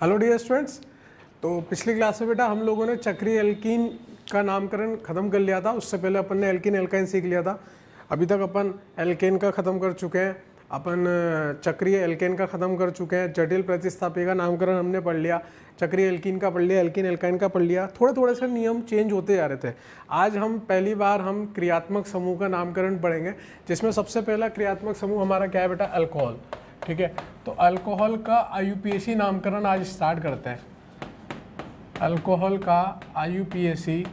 Hello dear students. तो पिछली class में बेटा हम लोगों ने चक्रीय एल्कीन का नामकरण खत्म कर लिया था। उससे पहले अपन ने एल्कीन एल्काइन सीख लिया था। अभी तक अपन एल्केन का ख़त्म कर चुके हैं, अपन चक्रीय एल्केन का ख़त्म कर चुके हैं, जटिल प्रतिस्थापी का नामकरण हमने पढ़ लिया, चक्रीय एल्कीन का पढ़ लिया, एल्कीन एल्काइन का पढ़ लिया। थोड़े थोड़े से नियम चेंज होते जा रहे थे। आज हम पहली बार हम क्रियात्मक समूह का नामकरण पढ़ेंगे, जिसमें सबसे पहला क्रियात्मक समूह हमारा क्या है बेटा? अल्कोहल। ठीक है, तो अल्कोहल का IUPAC नामकरण आज स्टार्ट करते हैं। अल्कोहल का IUPAC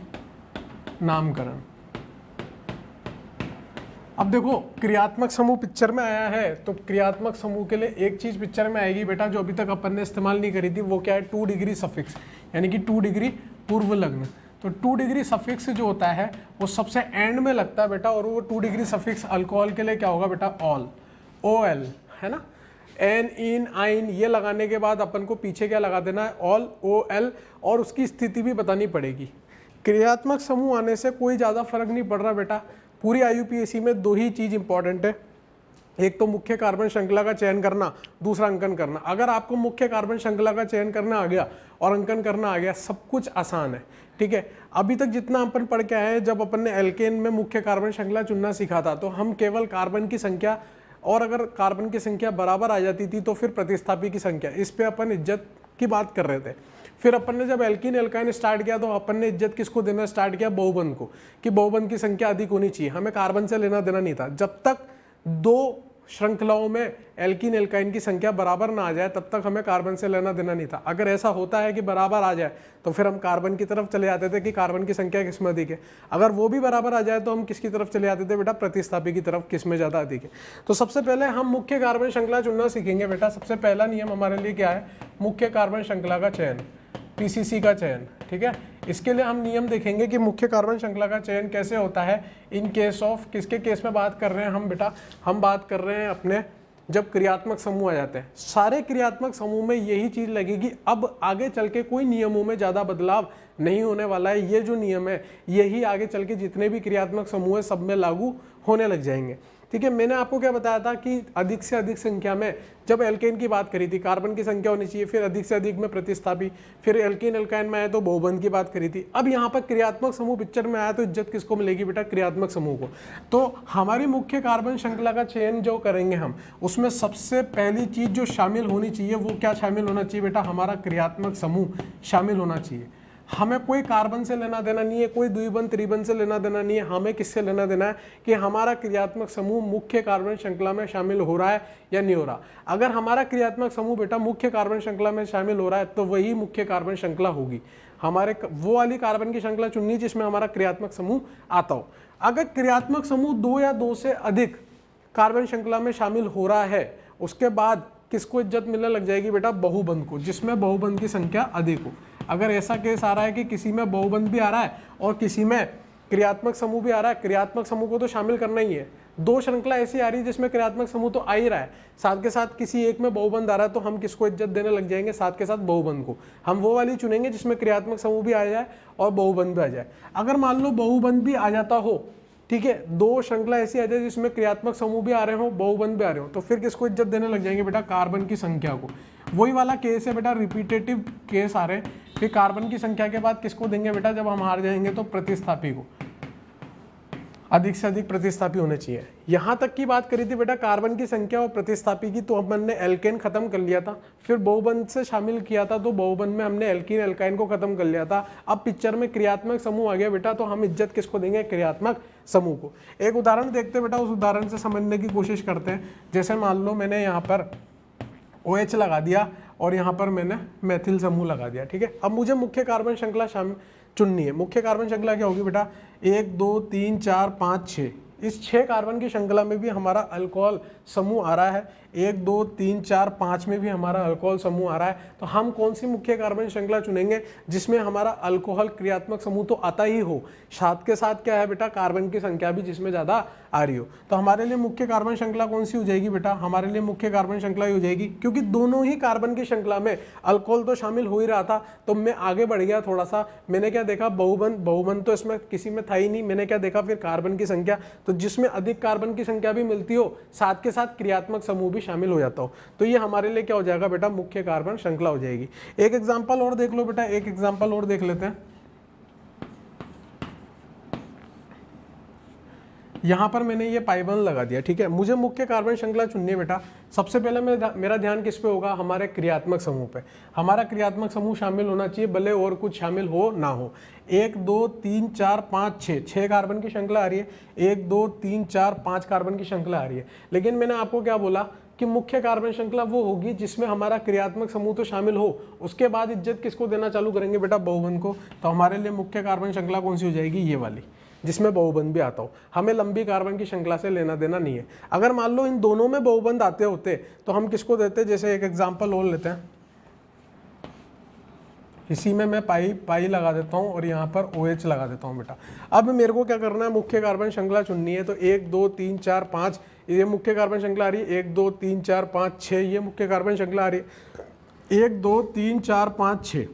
नामकरण। अब देखो, क्रियात्मक समूह पिक्चर में आया है, तो क्रियात्मक समूह के लिए एक चीज पिक्चर में आएगी बेटा, जो अभी तक अपन ने इस्तेमाल नहीं करी थी, वो क्या है? 2 डिग्री सफिक्स, यानी कि 2 डिग्री पूर्व लग्न। तो 2 डिग्री सफिक्स जो होता है वो सबसे एंड में लगता है बेटा, और वो 2 डिग्री सफिक्स अल्कोहल के लिए क्या होगा बेटा? ऑल, OL, है ना। एन, इन, आइन ये लगाने के बाद अपन को पीछे क्या लगा देना है? ऑल, OL, और उसकी स्थिति भी बतानी पड़ेगी। क्रियात्मक समूह आने से कोई ज़्यादा फर्क नहीं पड़ रहा बेटा। पूरी IUPAC में 2 ही चीज़ इंपॉर्टेंट है, एक तो मुख्य कार्बन श्रृंखला का चयन करना, दूसरा अंकन करना। अगर आपको मुख्य कार्बन श्रृंखला का चयन करना आ गया और अंकन करना आ गया, सब कुछ आसान है। ठीक है, अभी तक जितना अपन पढ़ के आए हैं, जब अपन ने एल्केन में मुख्य कार्बन श्रृंखला चुनना सीखा था, तो हम केवल कार्बन की संख्या, और अगर कार्बन की संख्या बराबर आ जाती थी तो फिर प्रतिस्थापी की संख्या, इस पे अपन इज्जत की बात कर रहे थे। फिर अपन ने जब एल्कीन एल्काइन स्टार्ट किया, तो अपन ने इज्जत किसको देना स्टार्ट किया? बहुबंध को, कि बहुबंध की संख्या अधिक होनी चाहिए, हमें कार्बन से लेना देना नहीं था। जब तक 2 श्रृंखलाओं में एल्कीन एल्काइन की संख्या बराबर ना आ जाए, तब तक हमें कार्बन से लेना देना नहीं था। अगर ऐसा होता है कि बराबर आ जाए, तो फिर हम कार्बन की तरफ चले जाते थे कि कार्बन की संख्या किसमें अधिक है। अगर वो भी बराबर आ जाए, तो हम किसकी तरफ चले जाते थे बेटा? प्रतिस्थापी की तरफ, किसमें ज़्यादा अधिक है। तो सबसे पहले हम मुख्य कार्बन श्रृंखला चुनना सीखेंगे बेटा। सबसे पहला नियम हमारे लिए क्या है? मुख्य कार्बन श्रृंखला का चयन, PCC का चयन। ठीक है, इसके लिए हम नियम देखेंगे कि मुख्य कार्बन श्रृंखला का चयन कैसे होता है। इन केस ऑफ, किसके केस में बात कर रहे हैं हम बेटा? हम बात कर रहे हैं अपने जब क्रियात्मक समूह आ जाते हैं। सारे क्रियात्मक समूह में यही चीज लगेगी। अब आगे चल के कोई नियमों में ज्यादा बदलाव नहीं होने वाला है। ये जो नियम है, यही आगे चल के जितने भी क्रियात्मक समूह है, सब में लागू होने लग जाएंगे। ठीक है, मैंने आपको क्या बताया था कि अधिक से अधिक संख्या में, जब एल्केन की बात करी थी, कार्बन की संख्या होनी चाहिए, फिर अधिक से अधिक में प्रतिस्थापी, फिर एल्कीन एल्काइन में आए तो बहुबंध की बात करी थी। अब यहाँ पर क्रियात्मक समूह पिक्चर में आया, तो इज्जत किसको मिलेगी बेटा? क्रियात्मक समूह को। तो हमारी मुख्य कार्बन श्रृंखला का चयन जो करेंगे हम, उसमें सबसे पहली चीज जो शामिल होनी चाहिए, वो क्या शामिल होना चाहिए बेटा? हमारा क्रियात्मक समूह शामिल होना चाहिए। हमें कोई कार्बन से लेना देना नहीं है, कोई द्विबंध त्रिबंध से लेना देना नहीं है। हमें किससे लेना देना है कि हमारा क्रियात्मक समूह मुख्य कार्बन श्रृंखला में शामिल हो रहा है या नहीं हो रहा। अगर हमारा क्रियात्मक समूह बेटा मुख्य कार्बन श्रृंखला में शामिल हो रहा है, तो वही मुख्य कार्बन श्रृंखला होगी। हमारे वो वाली कार्बन की श्रृंखला चुननी जिसमें हमारा क्रियात्मक समूह आता हो। अगर क्रियात्मक समूह 2 या 2 से अधिक कार्बन श्रृंखला में शामिल हो रहा है, उसके बाद किसको इज्जत मिलने लग जाएगी बेटा? बहुबंध को, जिसमें बहुबंध की संख्या अधिक हो। अगर ऐसा केस आ रहा है कि किसी में बहुबंध भी आ रहा है और किसी में क्रियात्मक समूह भी आ रहा है, क्रियात्मक समूह को तो शामिल करना ही है। 2 श्रृंखला ऐसी आ रही है जिसमें क्रियात्मक समूह तो आ ही रहा है, साथ के साथ किसी एक में बहुबंध आ रहा है, तो हम किसको इज्जत देने लग जाएंगे? साथ के साथ बहुबंध को। हम वो वाली चुनेंगे जिसमें क्रियात्मक समूह भी आ जाए और बहुबंध भी आ जाए। अगर मान लो बहुबंध भी आ जाता हो, ठीक है, 2 श्रृंखला ऐसी आ जाए जिसमें क्रियात्मक समूह भी आ रहे हो, बहुबंध भी आ रहे हो, तो फिर किसको इज्जत देने लग जाएंगे बेटा? कार्बन की संख्या को। वही वाला केस है बेटा, रिपीटेटिव केस आ रहे हैं। फिर कार्बन की संख्या के बाद किसको देंगे बेटा? जब हम हार जाएंगे तो प्रतिस्थापी को। अधिक से अधिक प्रतिस्थापी होने चाहिए। यहां तक की बात करी थी बेटा कार्बन की संख्या और प्रतिस्थापी की, तो अपन ने एल्केन खत्म कर लिया था। फिर बहुबंध से शामिल किया था, तो बहुबंध में हमने एल्कीन एल्काइन को खत्म कर लिया था। अब पिक्चर में क्रियात्मक समूह आ गया बेटा, तो हम इज्जत किसको देंगे? क्रियात्मक समूह को। एक उदाहरण देखते बेटा, उस उदाहरण से समझने की कोशिश करते हैं। जैसे मान लो मैंने यहाँ पर OH लगा दिया और यहाँ पर मैंने मेथिल समूह लगा दिया। ठीक है, अब मुझे मुख्य कार्बन श्रृंखला चुननी है। मुख्य कार्बन श्रृंखला क्या होगी बेटा? 1 2 3 4 5 6। इस 6 कार्बन की श्रृंखला में भी हमारा अल्कोहल समूह आ रहा है, 1 2 3 4 5 में भी हमारा अल्कोहल समूह आ रहा है। तो हम कौन सी मुख्य कार्बन श्रृंखला चुनेंगे जिसमें हमारा अल्कोहल क्रियात्मक समूह तो आता ही हो, साथ के साथ क्या है बेटा? कार्बन की संख्या भी जिसमें ज्यादा आ रही हो। तो हमारे लिए मुख्य कार्बन श्रृंखला कौन सी हो जाएगी बेटा? हमारे लिए मुख्य कार्बन श्रृंखला ही हो जाएगी, क्योंकि दोनों ही कार्बन की श्रृंखला में अल्कोहल तो शामिल हो ही रहा था। तो मैं आगे बढ़ गया थोड़ा सा, मैंने क्या देखा? बहुबंध तो इसमें किसी में था ही नहीं। मैंने क्या देखा फिर? कार्बन की संख्या। तो जिसमें अधिक कार्बन की संख्या भी मिलती हो, साथ के साथ क्रियात्मक समूह भी शामिल हो जाता हो, तो ये हमारे लिए क्या हो जाएगा बेटा, मुख्य कार्बन श्रृंखला हो जाएगी। एक एग्जाम्पल और देख लो बेटा, एक एग्जाम्पल और देख लेते हैं। यहाँ पर मैंने ये पाइबंद लगा दिया, ठीक है। मुझे मुख्य कार्बन श्रृंखला चुननी है बेटा। सबसे पहले मेरा ध्यान किस पे होगा, हमारे क्रियात्मक समूह पे। हमारा क्रियात्मक समूह शामिल होना चाहिए, भले और कुछ शामिल हो ना हो। 1 2 3 4 5 6 कार्बन की श्रृंखला आ रही है, 1 2 3 4 5 कार्बन की श्रृंखला आ रही है। लेकिन मैंने आपको क्या बोला कि मुख्य कार्बन श्रृंखला वो होगी जिसमें हमारा क्रियात्मक समूह तो शामिल हो, उसके बाद इज्जत किसको देना चालू करेंगे बेटा, बहुबंध को। तो हमारे लिए मुख्य कार्बन श्रृंखला कौन सी हो जाएगी, ये वाली, जिसमें बहुबंध भी आता हो। हमें लंबी कार्बन की श्रृंखला से लेना देना नहीं है। अगर मान लो इन दोनों में बहुबंध आते होते तो हम किसको देते, जैसे एक एग्जांपल और लेते हैं, इसी में मैं पाई लगा देता हूं और यहाँ पर OH लगा देता हूं बेटा। अब मेरे को क्या करना है, मुख्य कार्बन श्रृंखला चुननी है। तो 1 2 3 4 5 ये मुख्य कार्बन श्रृंखला आ रही है, 1 2 3 4 5 6 ये मुख्य कार्बन श्रृंखला आ रही है, 1 2 3 4 5 6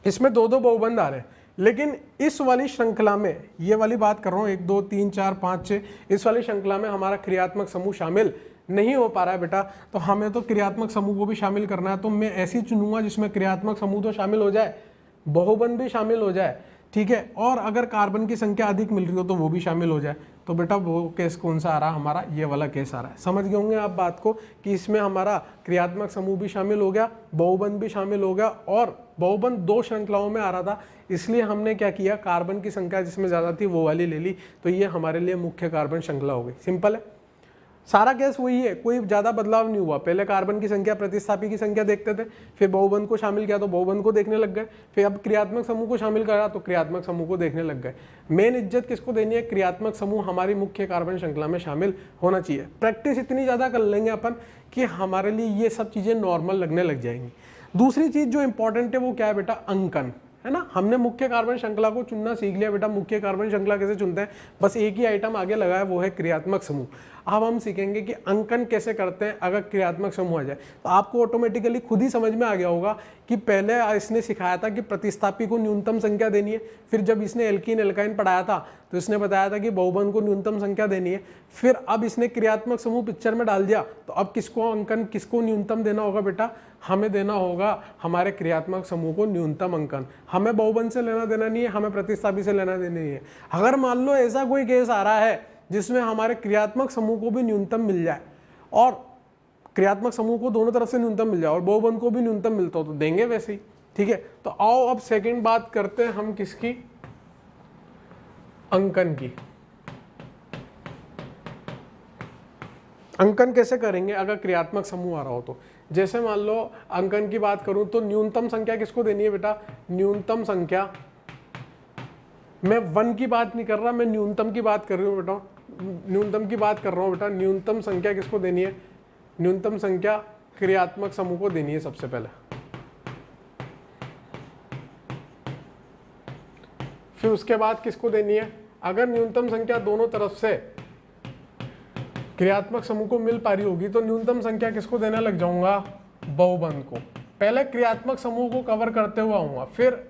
इसमें दो बहुबंध आ रहे हैं। लेकिन इस वाली श्रृंखला में, ये वाली बात कर रहा हूँ, 1 2 3 4 5 6, इस वाली श्रृंखला में हमारा क्रियात्मक समूह शामिल नहीं हो पा रहा है बेटा। तो हमें तो क्रियात्मक समूह को भी शामिल करना है, तो मैं ऐसी चुनूंगा जिसमें क्रियात्मक समूह तो शामिल हो जाए, बहुबंध भी शामिल हो जाए, ठीक है, और अगर कार्बन की संख्या अधिक मिल रही हो तो वो भी शामिल हो जाए। तो बेटा वो केस कौन सा आ रहा, हमारा ये वाला केस आ रहा है। समझ गए होंगे आप बात को कि इसमें हमारा क्रियात्मक समूह भी शामिल हो गया, बहुबंध भी शामिल हो गया, और बहुबंध 2 श्रृंखलाओं में आ रहा था, इसलिए हमने क्या किया, कार्बन की संख्या जिसमें ज़्यादा थी वो वाली ले ली। तो ये हमारे लिए मुख्य कार्बन श्रृंखला हो गई। सिंपल है, सारा केस वही है, कोई ज़्यादा बदलाव नहीं हुआ। पहले कार्बन की संख्या, प्रतिस्थापी की संख्या देखते थे, फिर बहुबंध को शामिल किया तो बहुबंध को देखने लग गए, फिर अब क्रियात्मक समूह को शामिल करा तो क्रियात्मक समूह को देखने लग गए। मेन इज्जत किसको देनी है, क्रियात्मक समूह हमारी मुख्य कार्बन श्रृंखला में शामिल होना चाहिए। प्रैक्टिस इतनी ज़्यादा कर लेंगे अपन कि हमारे लिए ये सब चीज़ें नॉर्मल लगने लग जाएंगी। दूसरी चीज़ जो इंपॉर्टेंट है वो क्या है बेटा, अंकन, है ना। हमने मुख्य कार्बन श्रृंखला को चुनना सीख लिया बेटा। मुख्य कार्बन श्रृंखला कैसे चुनते हैं, बस एक ही आइटम आगे लगा है, वो है क्रियात्मक समूह। अब हम सीखेंगे कि अंकन कैसे करते हैं अगर क्रियात्मक समूह आ जाए। तो आपको ऑटोमेटिकली खुद ही समझ में आ गया होगा कि पहले इसने सिखाया था कि प्रतिस्थापी को न्यूनतम संख्या देनी है, फिर जब इसने एल्कीन एल्काइन पढ़ाया था तो इसने बताया था कि बहुबंध को न्यूनतम संख्या देनी है। फिर अब इसने क्रियात्मक समूह पिक्चर में डाल दिया, तो अब किसको अंकन, किसको न्यूनतम देना होगा बेटा, हमें देना होगा हमारे क्रियात्मक समूह को न्यूनतम अंकन। हमें बहुबंध से लेना देना नहीं है, हमें प्रतिस्थापी से लेना देना नहीं है। अगर मान लो ऐसा कोई केस आ रहा है जिसमें हमारे क्रियात्मक समूह को भी न्यूनतम मिल जाए और क्रियात्मक समूह को दोनों तरफ से न्यूनतम मिल जाए और बहुबंध को भी न्यूनतम मिलता हो तो देंगे वैसे ही, ठीक है। तो आओ अब सेकंड बात करते हैं हम किसकी, अंकन की। अंकन कैसे करेंगे अगर क्रियात्मक समूह आ रहा हो तो। जैसे मान लो अंकन की बात करूं तो न्यूनतम संख्या किसको देनी है बेटा, न्यूनतम संख्या, मैं 1 की बात नहीं कर रहा, मैं न्यूनतम की बात कर रही हूँ बेटा, न्यूनतम की बात कर रहा हूँ बेटा। न्यूनतम संख्या किसको देनी है, न्यूनतम संख्या क्रियात्मक समूह को देनी है सबसे पहले, फिर उसके बाद किसको देनी है, अगर न्यूनतम संख्या दोनों तरफ से क्रियात्मक समूह को मिल पा रही होगी तो न्यूनतम संख्या किसको देने लग जाऊंगा, बहुबंध को। पहले क्रियात्मक समूह को कवर करते हुए आऊंगा, फिर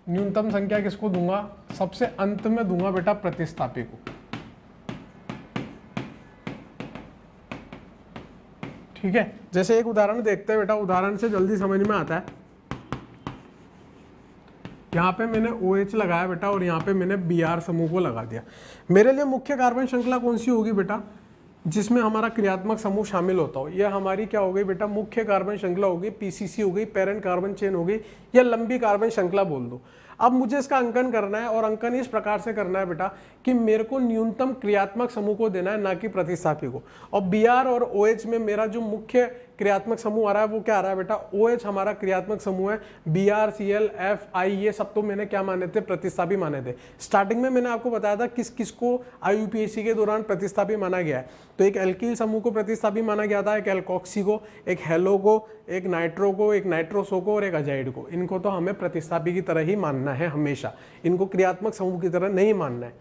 न्यूनतम संख्या किसको दूंगा, सबसे अंत में दूंगा बेटा प्रतिस्थापी को। ठीक है, जैसे एक उदाहरण देखते हैं बेटा, उदाहरण से जल्दी समझ में आता है। यहाँ पे मैंने OH लगाया बेटा और यहाँ पे मैंने Br समूह को लगा दिया। मेरे लिए मुख्य कार्बन श्रृंखला कौन सी होगी बेटा, जिसमें हमारा क्रियात्मक समूह शामिल होता हो। यह हमारी क्या हो गई बेटा, मुख्य कार्बन श्रृंखला हो गई, PCC हो गई, पेरेंट कार्बन चेन हो गई, या लंबी कार्बन श्रृंखला बोल दो। अब मुझे इसका अंकन करना है और अंकन इस प्रकार से करना है बेटा कि मेरे को न्यूनतम क्रियात्मक समूह को देना है, ना कि प्रतिस्थापी को। और Br और OH में मेरा जो मुख्य क्रियात्मक समूह आ रहा है वो क्या आ रहा है बेटा, OH हमारा क्रियात्मक समूह है, Br Cl F I ये सब तो मैंने क्या माने थे, प्रतिस्थापी माने थे। स्टार्टिंग में मैंने आपको बताया था किस किस को IUPAC के दौरान प्रतिस्थापी माना गया है। तो एक एल्किल समूह को प्रतिस्थापी माना गया था, एक एल्कोक्सी को, एक हेलो को, एक नाइट्रो को, एक नाइट्रोसो को और एक अजाइड को। इनको तो हमें प्रतिस्थापी की तरह ही मानना है हमेशा, इनको क्रियात्मक समूह की तरह नहीं मानना है।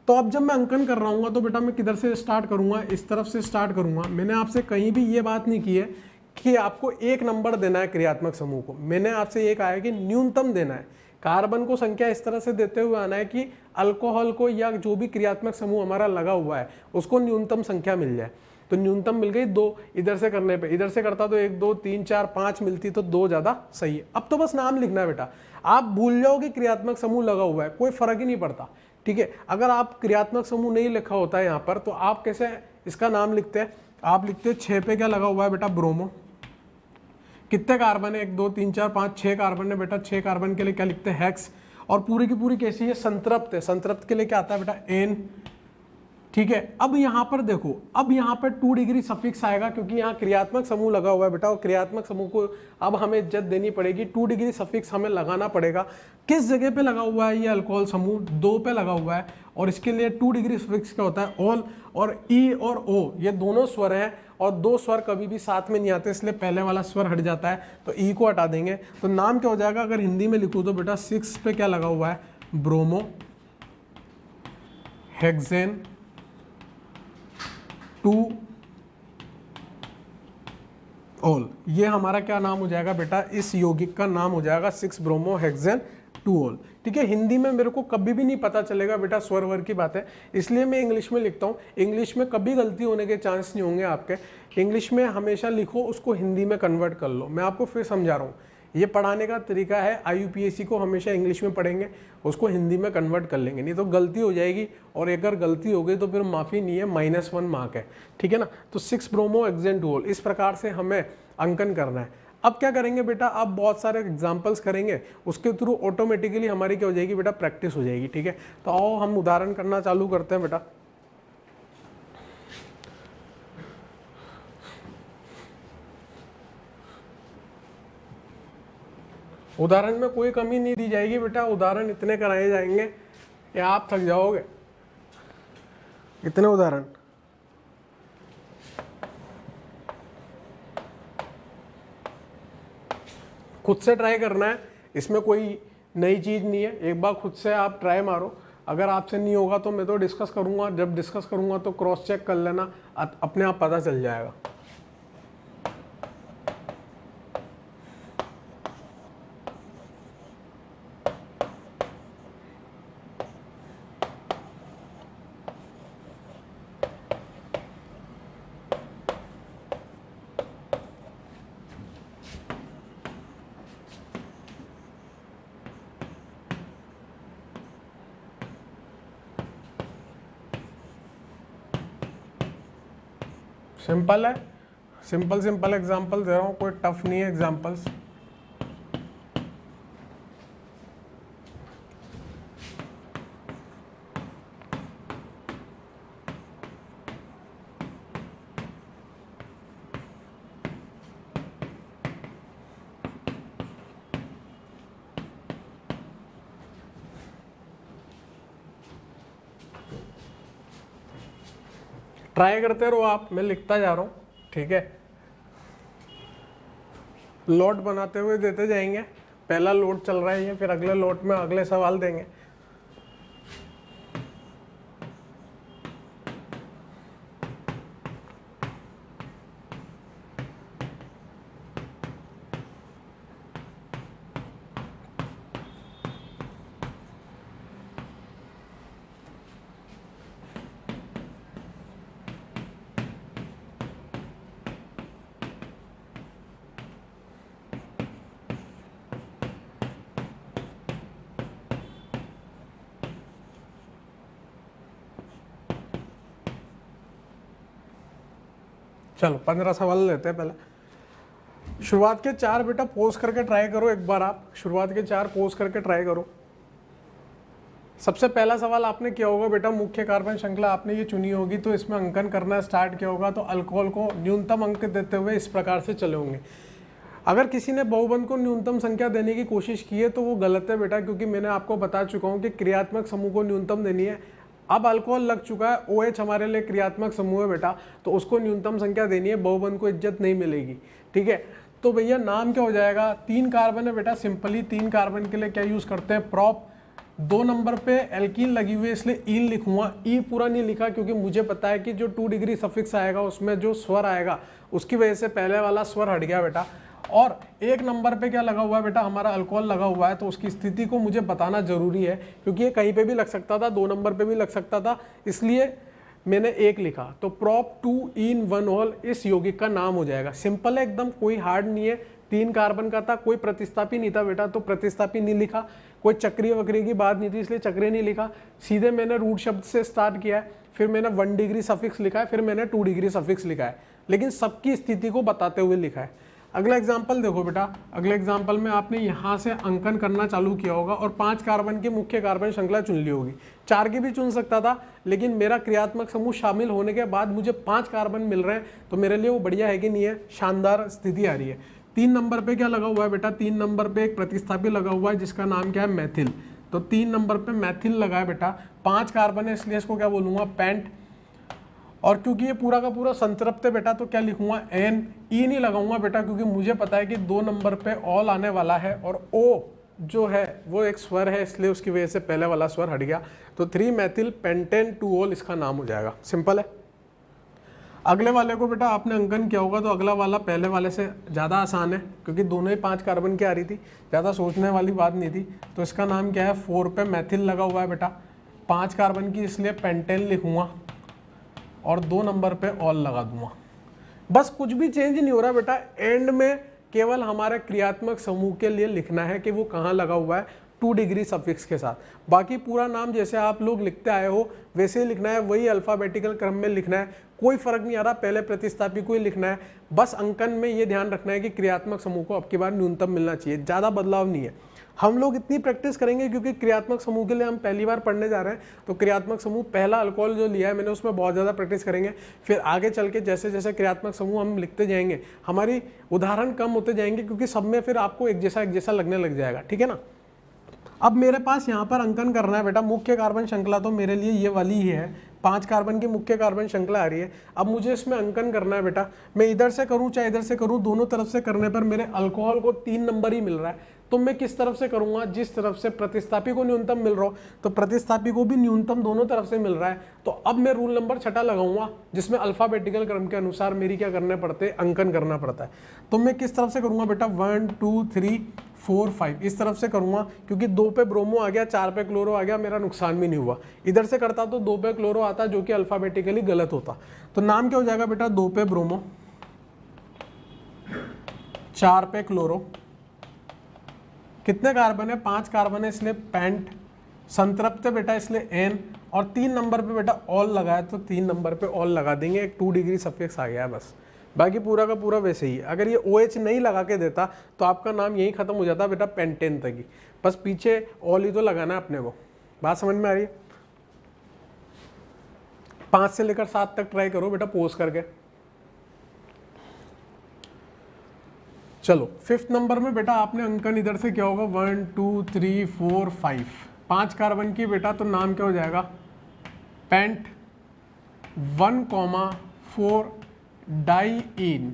तो अब जब मैं अंकन कर रहा हूँ तो बेटा मैं किधर से स्टार्ट करूंगा, इस तरफ से स्टार्ट करूंगा। मैंने आपसे कहीं भी ये बात नहीं की है कि आपको 1 नंबर देना है क्रियात्मक समूह को। मैंने आपसे ये कहा है कि न्यूनतम देना है। कार्बन को संख्या इस तरह से देते हुए आना है कि अल्कोहल को या जो भी क्रियात्मक समूह हमारा लगा हुआ है उसको न्यूनतम संख्या मिल जाए। तो न्यूनतम मिल गई 2, इधर से करने पे, इधर से करता तो 1 2 3 4 5 मिलती, तो 2 ज्यादा सही है। अब तो बस नाम लिखना है बेटा, आप भूल जाओगे क्रियात्मक समूह लगा हुआ है, कोई फर्क ही नहीं पड़ता, ठीक है। अगर आप क्रियात्मक समूह नहीं लिखा होता है यहाँ पर, तो आप कैसे इसका नाम लिखते हैं, आप लिखते हैं 6 पे क्या लगा हुआ है बेटा, ब्रोमो। कितने कार्बन है, 1 2 3 4 5 6 कार्बन है बेटा, 6 कार्बन के लिए क्या लिखते हैं, हेक्स। और पूरी की पूरी कैसी है, संतृप्त है, संतृप्त के लिए क्या आता है बेटा, एन, ठीक है। अब यहाँ पर देखो, अब यहाँ पर 2 डिग्री सफिक्स आएगा, क्योंकि यहाँ क्रियात्मक समूह लगा हुआ है बेटा, और क्रियात्मक समूह को अब हमें इज्जत देनी पड़ेगी, 2 डिग्री सफिक्स हमें लगाना पड़ेगा। किस जगह पे लगा हुआ है ये अल्कोहल समूह, 2 पे लगा हुआ है, और इसके लिए 2 डिग्री सफिक्स क्या होता है, ऑल, और ई और ओ ये दोनों स्वर हैं, और 2 स्वर कभी भी साथ में नहीं आते, इसलिए पहले वाला स्वर हट जाता है, तो ई को हटा देंगे, तो नाम क्या हो जाएगा, अगर हिंदी में लिखूँ तो बेटा 6 पे क्या लगा हुआ है, ब्रोमो हेक्सेन 2 ऑल, ये हमारा क्या नाम हो जाएगा बेटा, इस यौगिक का नाम हो जाएगा 6 ब्रोमो हेक्सेन 2 ऑल, ठीक है। हिंदी में मेरे को कभी भी नहीं पता चलेगा बेटा, स्वर वर की बात है, इसलिए मैं इंग्लिश में लिखता हूँ। इंग्लिश में कभी गलती होने के चांस नहीं होंगे आपके, इंग्लिश में हमेशा लिखो, उसको हिंदी में कन्वर्ट कर लो। मैं आपको फिर समझा रहा हूँ, ये पढ़ाने का तरीका है, IUPAC को हमेशा इंग्लिश में पढ़ेंगे, उसको हिंदी में कन्वर्ट कर लेंगे, नहीं तो गलती हो जाएगी, और अगर गलती हो गई तो फिर माफ़ी नहीं है, -1 मार्क है, ठीक है ना। तो 6 ब्रोमो हेक्सेन 2 ऑल, इस प्रकार से हमें अंकन करना है। अब क्या करेंगे बेटा, अब बहुत सारे एग्जाम्पल्स करेंगे, उसके थ्रू ऑटोमेटिकली हमारी क्या हो जाएगी बेटा, प्रैक्टिस हो जाएगी, ठीक है। तो आओ हम उदाहरण करना चालू करते हैं बेटा। उदाहरण में कोई कमी नहीं दी जाएगी बेटा, उदाहरण इतने कराए जाएंगे कि आप थक जाओगे, इतने उदाहरण। खुद से ट्राई करना है, इसमें कोई नई चीज़ नहीं है, एक बार खुद से आप ट्राई मारो, अगर आपसे नहीं होगा तो मैं तो डिस्कस करूंगा, जब डिस्कस करूंगा तो क्रॉस चेक कर लेना, अपने आप पता चल जाएगा। सिंपल है, सिंपल एग्जांपल दे रहा हूँ, कोई टफ नहीं है एग्जांपल्स। ट्राई करते रहो आप, मैं लिखता जा रहा हूँ, ठीक है। लोट बनाते हुए देते जाएंगे, पहला लोट चल रहा है ये, फिर अगले लोट में अगले सवाल देंगे। चलो 15 सवाल लेते हैं। पहले शुरुआत के 4 बेटा पोज करके ट्राई करो, एक बार आप शुरुआत के 4 पोज करके ट्राई करो। सबसे पहला सवाल आपने किया होगा बेटा, मुख्य कार्बन श्रृंखला आपने ये चुनी होगी, तो इसमें अंकन करना स्टार्ट किया होगा, तो अल्कोहल को न्यूनतम अंक देते हुए इस प्रकार से चले होंगे। अगर किसी ने बहुबंध को न्यूनतम संख्या देने की कोशिश की है तो वो गलत है बेटा, क्योंकि मैंने आपको बता चुका हूँ कि क्रियात्मक समूह को न्यूनतम देनी है। अब अल्कोहल लग चुका है, OH हमारे लिए क्रियात्मक समूह है बेटा, तो उसको न्यूनतम संख्या देनी है, बहुबंध को इज्जत नहीं मिलेगी, ठीक है। तो भैया नाम क्या हो जाएगा, 3 कार्बन है बेटा, सिंपली 3 कार्बन के लिए क्या यूज करते हैं, प्रॉप। 2 नंबर पे एल्कीन लगी हुई है, इसलिए ईन लिखूंगा, ई पूरा नहीं लिखा क्योंकि मुझे पता है कि जो 2 डिग्री सफिक्स आएगा उसमें जो स्वर आएगा उसकी वजह से पहले वाला स्वर हट गया बेटा। और 1 नंबर पे क्या लगा हुआ है बेटा, हमारा अल्कोहल लगा हुआ है, तो उसकी स्थिति को मुझे बताना जरूरी है, क्योंकि ये कहीं पे भी लग सकता था, 2 नंबर पे भी लग सकता था, इसलिए मैंने एक लिखा, तो prop 2 in 1 ऑल इस यौगिक का नाम हो जाएगा। सिंपल है एकदम, कोई हार्ड नहीं है। 3 कार्बन का था, कोई प्रतिस्थापी नहीं था बेटा, तो प्रतिस्थापी नहीं लिखा। कोई चक्रीय वक्रीय की बात नहीं थी, इसलिए चक्रीय नहीं लिखा। सीधे मैंने रूट शब्द से स्टार्ट किया है, फिर मैंने 1 डिग्री सफिक्स लिखा है, फिर मैंने 2 डिग्री सफिक्स लिखा है, लेकिन सबकी स्थिति को बताते हुए लिखा है। अगला एग्जाम्पल देखो बेटा, अगले एग्जाम्पल में आपने यहाँ से अंकन करना चालू किया होगा और 5 कार्बन की मुख्य कार्बन श्रृंखला चुन ली होगी। 4 की भी चुन सकता था, लेकिन मेरा क्रियात्मक समूह शामिल होने के बाद मुझे 5 कार्बन मिल रहे हैं, तो मेरे लिए वो बढ़िया है कि नहीं है, शानदार स्थिति आ रही है। 3 नंबर पे क्या लगा हुआ है बेटा, 3 नंबर पे एक प्रतिस्थापी लगा हुआ है जिसका नाम क्या है, मैथिल। तो 3 नंबर पे मैथिल लगा है बेटा, 5 कार्बन है, इसलिए इसको क्या बोलूंगा, पेंट। और क्योंकि ये पूरा का पूरा संतृप्त है बेटा, तो क्या लिखूंगा, एन। ई नहीं लगाऊंगा बेटा, क्योंकि मुझे पता है कि 2 नंबर पे ऑल आने वाला है और ओ जो है वो एक स्वर है, इसलिए उसकी वजह से पहले वाला स्वर हट गया। तो 3 मैथिल पेंटेन 2 ऑल इसका नाम हो जाएगा। सिंपल है। अगले वाले को बेटा आपने अंकन किया होगा, तो अगला वाला पहले वाले से ज़्यादा आसान है, क्योंकि दोनों ही 5 कार्बन की आ रही थी, ज़्यादा सोचने वाली बात नहीं थी। तो इसका नाम क्या है, 4 पे मैथिल लगा हुआ है बेटा, 5 कार्बन की, इसलिए पेंटेन लिखूंगा और 2 नंबर पे ऑल लगा दूंगा। बस कुछ भी चेंज नहीं हो रहा बेटा, एंड में केवल हमारे क्रियात्मक समूह के लिए लिखना है कि वो कहाँ लगा हुआ है, 2 डिग्री सफिक्स के साथ। बाकी पूरा नाम जैसे आप लोग लिखते आए हो वैसे ही लिखना है, वही अल्फाबेटिकल क्रम में लिखना है, कोई फर्क नहीं आ रहा, पहले प्रतिस्थापी को ही लिखना है। बस अंकन में ये ध्यान रखना है कि क्रियात्मक समूह को अब की बार न्यूनतम मिलना चाहिए, ज़्यादा बदलाव नहीं है। हम लोग इतनी प्रैक्टिस करेंगे क्योंकि क्रियात्मक समूह के लिए हम पहली बार पढ़ने जा रहे हैं, तो क्रियात्मक समूह पहला अल्कोहल जो लिया है मैंने उसमें बहुत ज़्यादा प्रैक्टिस करेंगे। फिर आगे चल के जैसे जैसे क्रियात्मक समूह हम लिखते जाएंगे, हमारी उदाहरण कम होते जाएंगे, क्योंकि सब में फिर आपको एक जैसा लगने लग जाएगा। ठीक है ना। अब मेरे पास यहाँ पर अंकन करना है बेटा, मुख्य कार्बन श्रृंखला तो मेरे लिए ये वाली ही है, 5 कार्बन की मुख्य कार्बन श्रृंखला आ रही है। अब मुझे इसमें अंकन करना है बेटा, मैं इधर से करूँ चाहे इधर से करूँ, दोनों तरफ से करने पर मेरे अल्कोहल को 3 नंबर ही मिल रहा है। तो मैं किस तरफ से करूंगा, जिस तरफ से प्रतिस्थापी को न्यूनतम मिल रहा हो, तो प्रतिस्थापी को भी न्यूनतम दोनों तरफ से मिल रहा है। तो अब मैं रूल नंबर 6 लगाऊंगा, जिसमें अल्फाबेटिकल क्रम के अनुसार मेरी क्या करने पड़ते हैं, अंकन करना पड़ता है। तो मैं किस तरफ से करूंगा बेटा, 1 2 3 4 5 इस तरफ से करूंगा, क्योंकि 2 पे ब्रोमो आ गया, 4 पे क्लोरो आ गया, मेरा नुकसान भी नहीं हुआ। इधर से करता तो 2 पे क्लोरो आता, जो कि अल्फाबेटिकली गलत होता। तो नाम क्या हो जाएगा बेटा, 2 पे ब्रोमो, 4 पे क्लोरो। कितने कार्बन है, 5 कार्बन है, इसलिए पेंट। संतृप्त है बेटा, इसलिए एन। और 3 नंबर पे बेटा ऑल लगाया, तो 3 नंबर पे ऑल लगा देंगे, एक 2 डिग्री सफिक्स आ गया है बस। बाकी पूरा का पूरा वैसे ही। अगर ये OH नहीं लगा के देता तो आपका नाम यही खत्म हो जाता बेटा, पेंटेन तक ही। बस पीछे ऑल ही तो लगाना है अपने को। बात समझ में आ रही है। 5 से लेकर 7 तक ट्राई करो बेटा पोज करके। चलो 5th नंबर में बेटा आपने अंकन इधर से क्या होगा, 1 2 3 4 5, 5 कार्बन की बेटा, तो नाम क्या हो जाएगा, पेंट 1,4 डाईइन।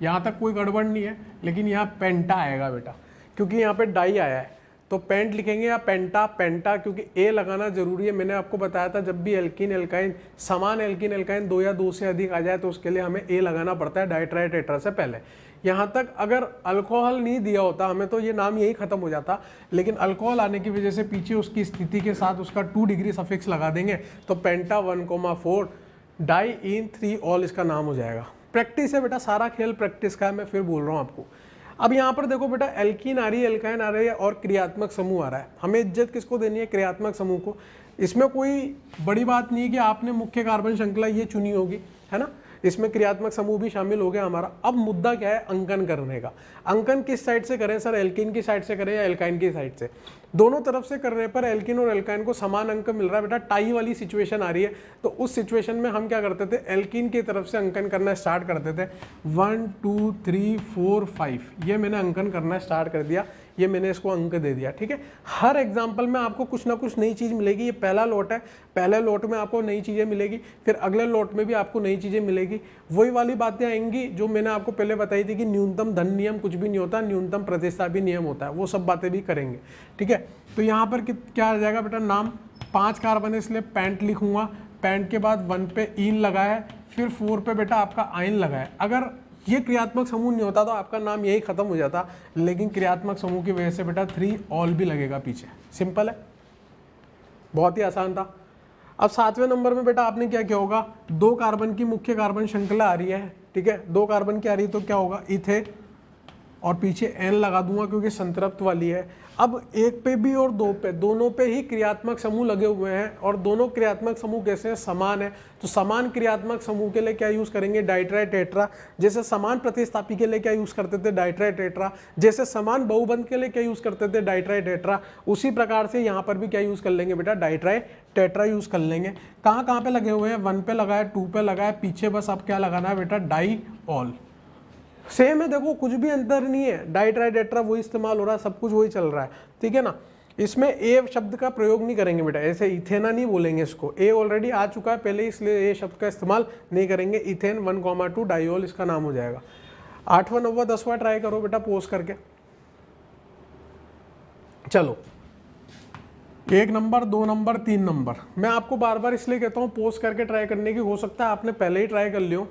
यहाँ तक कोई गड़बड़ नहीं है, लेकिन यहाँ पेंटा आएगा बेटा, क्योंकि यहाँ पे डाई आया है, तो पेंट लिखेंगे या पेंटा। पेंटा क्योंकि ए लगाना जरूरी है। मैंने आपको बताया था जब भी एल्कीन एल्काइन, समान एल्कीन एल्काइन 2 या 2 से अधिक आ जाए तो उसके लिए हमें ए लगाना पड़ता है डाइट्राई टेट्रा से पहले। यहाँ तक अगर अल्कोहल नहीं दिया होता हमें तो ये नाम यही खत्म हो जाता, लेकिन अल्कोहल आने की वजह से पीछे उसकी स्थिति के साथ उसका 2 डिग्री सफिक्स लगा देंगे, तो पेंटा 1,4 डाईइन 3 ऑल इसका नाम हो जाएगा। प्रैक्टिस है बेटा, सारा खेल प्रैक्टिस का है, मैं फिर बोल रहा हूँ आपको। अब यहाँ पर देखो बेटा, एल्कीन आ रही है, एल्काइन आ रही है और क्रियात्मक समूह आ रहा है। हमें इज्जत किसको देनी है, क्रियात्मक समूह को। इसमें कोई बड़ी बात नहीं है कि आपने मुख्य कार्बन श्रृंखला ये चुनी होगी, है ना, इसमें क्रियात्मक समूह भी शामिल हो गया हमारा। अब मुद्दा क्या है, अंकन करने का। अंकन किस साइड से करें सर, एल्कीन की साइड से करें या एल्काइन की साइड से? दोनों तरफ से करने पर एल्कीन और एल्काइन को समान अंक मिल रहा है बेटा, टाई वाली सिचुएशन आ रही है। तो उस सिचुएशन में हम क्या करते थे, एल्कीन की तरफ से अंकन करना स्टार्ट करते थे। 1 2 3 4 5 ये मैंने अंकन करना स्टार्ट कर दिया, ये मैंने इसको अंक दे दिया। ठीक है, हर एग्जाम्पल में आपको कुछ ना कुछ नई चीज़ मिलेगी। ये पहला लॉट है, पहले लॉट में आपको नई चीज़ें मिलेगी, फिर अगले लॉट में भी आपको नई चीज़ें मिलेगी। वही वाली बातें आएंगी जो मैंने आपको पहले बताई थी कि न्यूनतम धन नियम कुछ भी नहीं होता, न्यूनतम प्रतिस्थापी नियम होता है, वो सब बातें भी करेंगे। ठीक है, तो यहाँ पर क्या आ जाएगा बेटा, नाम 5 कार्बन है इसलिए पेंट लिखूंगा। पेंट के बाद 1 पे इन लगा है, फिर 4 पे बेटा आपका आइन लगा है। अगर ये क्रियात्मक समूह नहीं होता तो आपका नाम यही खत्म हो जाता, लेकिन क्रियात्मक समूह की वजह से बेटा 3 ऑल भी लगेगा पीछे। सिंपल है, बहुत ही आसान था। अब 7वें नंबर में बेटा आपने क्या किया होगा, 2 कार्बन की मुख्य कार्बन श्रृंखला आ रही है, ठीक है, 2 कार्बन की आ रही है, तो क्या होगा इथे और पीछे एन लगा दूंगा क्योंकि संतृप्त वाली है। अब 1 पे भी और 2 पे, दोनों पे ही क्रियात्मक समूह लगे हुए हैं और दोनों क्रियात्मक समूह कैसे हैं, समान है। तो समान क्रियात्मक समूह के लिए क्या यूज करेंगे, डाइट्राई टेट्रा। जैसे समान प्रतिस्थापी के लिए क्या यूज करते थे, डाइट्राई टेट्रा। जैसे समान बहुबंध के लिए क्या यूज करते थे, डाइट्राई टेट्रा। उसी प्रकार से यहाँ पर भी क्या यूज कर लेंगे बेटा, डाइट्राई टेट्रा यूज कर लेंगे। कहाँ कहाँ पे लगे हुए हैं, 1 पे लगा है, 2 पे लगा है, पीछे बस अब क्या लगाना है बेटा, डाई ऑल। सेम है, देखो कुछ भी अंतर नहीं है, डाइट्राइडेट्रा वही इस्तेमाल हो रहा है, सब कुछ वही चल रहा है, ठीक है ना। इसमें ए शब्द का प्रयोग नहीं करेंगे बेटा, ऐसे इथेना नहीं बोलेंगे इसको, ए ऑलरेडी आ चुका है पहले, इसलिए ए शब्द का इस्तेमाल नहीं करेंगे। इथेन 1,2 डाइऑल इसका नाम हो जाएगा। 8वां 9वां 10वां ट्राई करो बेटा पोज करके। चलो 1 नंबर, 2 नंबर, 3 नंबर। मैं आपको बार बार इसलिए कहता हूँ पोज करके ट्राई करने की, हो सकता है आपने पहले ही ट्राई कर लियो,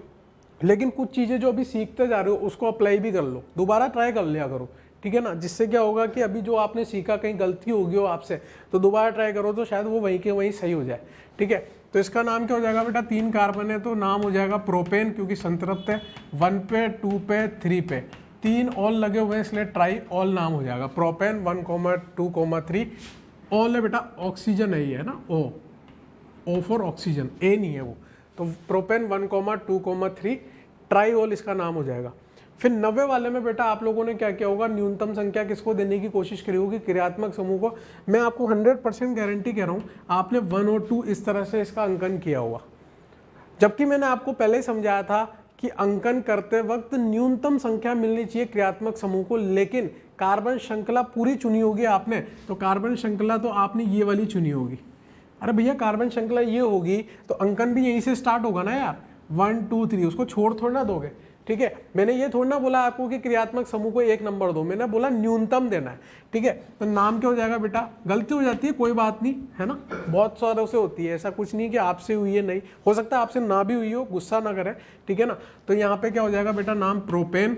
लेकिन कुछ चीज़ें जो अभी सीखते जा रहे हो उसको अप्लाई भी कर लो, दोबारा ट्राई कर लिया करो, ठीक है ना। जिससे क्या होगा कि अभी जो आपने सीखा कहीं गलती होगी हो आपसे, तो दोबारा ट्राई करो तो शायद वो वहीं के वहीं सही हो जाए, ठीक है। तो इसका नाम क्या हो जाएगा बेटा, 3 कार्बन है तो नाम हो जाएगा प्रोपेन, क्योंकि संतृप्त है। 1 पे, 2 पे, 3 पे 3 ऑल लगे हुए हैं, इसलिए ट्राई ऑल नाम हो जाएगा। प्रोपेन 1,2,3 ऑल है बेटा, ऑक्सीजन है ये, है ना, ओ फॉर ऑक्सीजन, ए नहीं है वो। तो प्रोपेन 1,2,3 ट्राईऑल इसका नाम हो जाएगा। फिर 90 वाले में बेटा आप लोगों ने क्या किया होगा, न्यूनतम संख्या किसको देने की कोशिश करी होगी, क्रियात्मक समूह को। मैं आपको 100% गारंटी कह रहा हूँ आपने 1 और 2 इस तरह से इसका अंकन किया होगा, जबकि मैंने आपको पहले ही समझाया था कि अंकन करते वक्त न्यूनतम संख्या मिलनी चाहिए क्रियात्मक समूह को, लेकिन कार्बन श्रृंखला पूरी चुनी होगी आपने, तो कार्बन श्रृंखला तो आपने ये वाली चुनी होगी। अरे भैया कार्बन श्रृंखला ये होगी तो अंकन भी यहीं से स्टार्ट होगा ना यार, 1 2 3, उसको छोड़ थोड़ा ना दोगे, ठीक है। मैंने ये थोड़ा ना बोला आपको कि क्रियात्मक समूह को 1 नंबर दो, मैंने बोला न्यूनतम देना है, ठीक है। तो नाम क्या हो जाएगा बेटा, गलती हो जाती है कोई बात नहीं, है ना, बहुत सारों से होती है, ऐसा कुछ नहीं कि आपसे हुई है, नहीं हो सकता आपसे ना भी हुई हो, गुस्सा ना करें, ठीक है ना। तो यहाँ पे क्या हो जाएगा बेटा, नाम प्रोपेन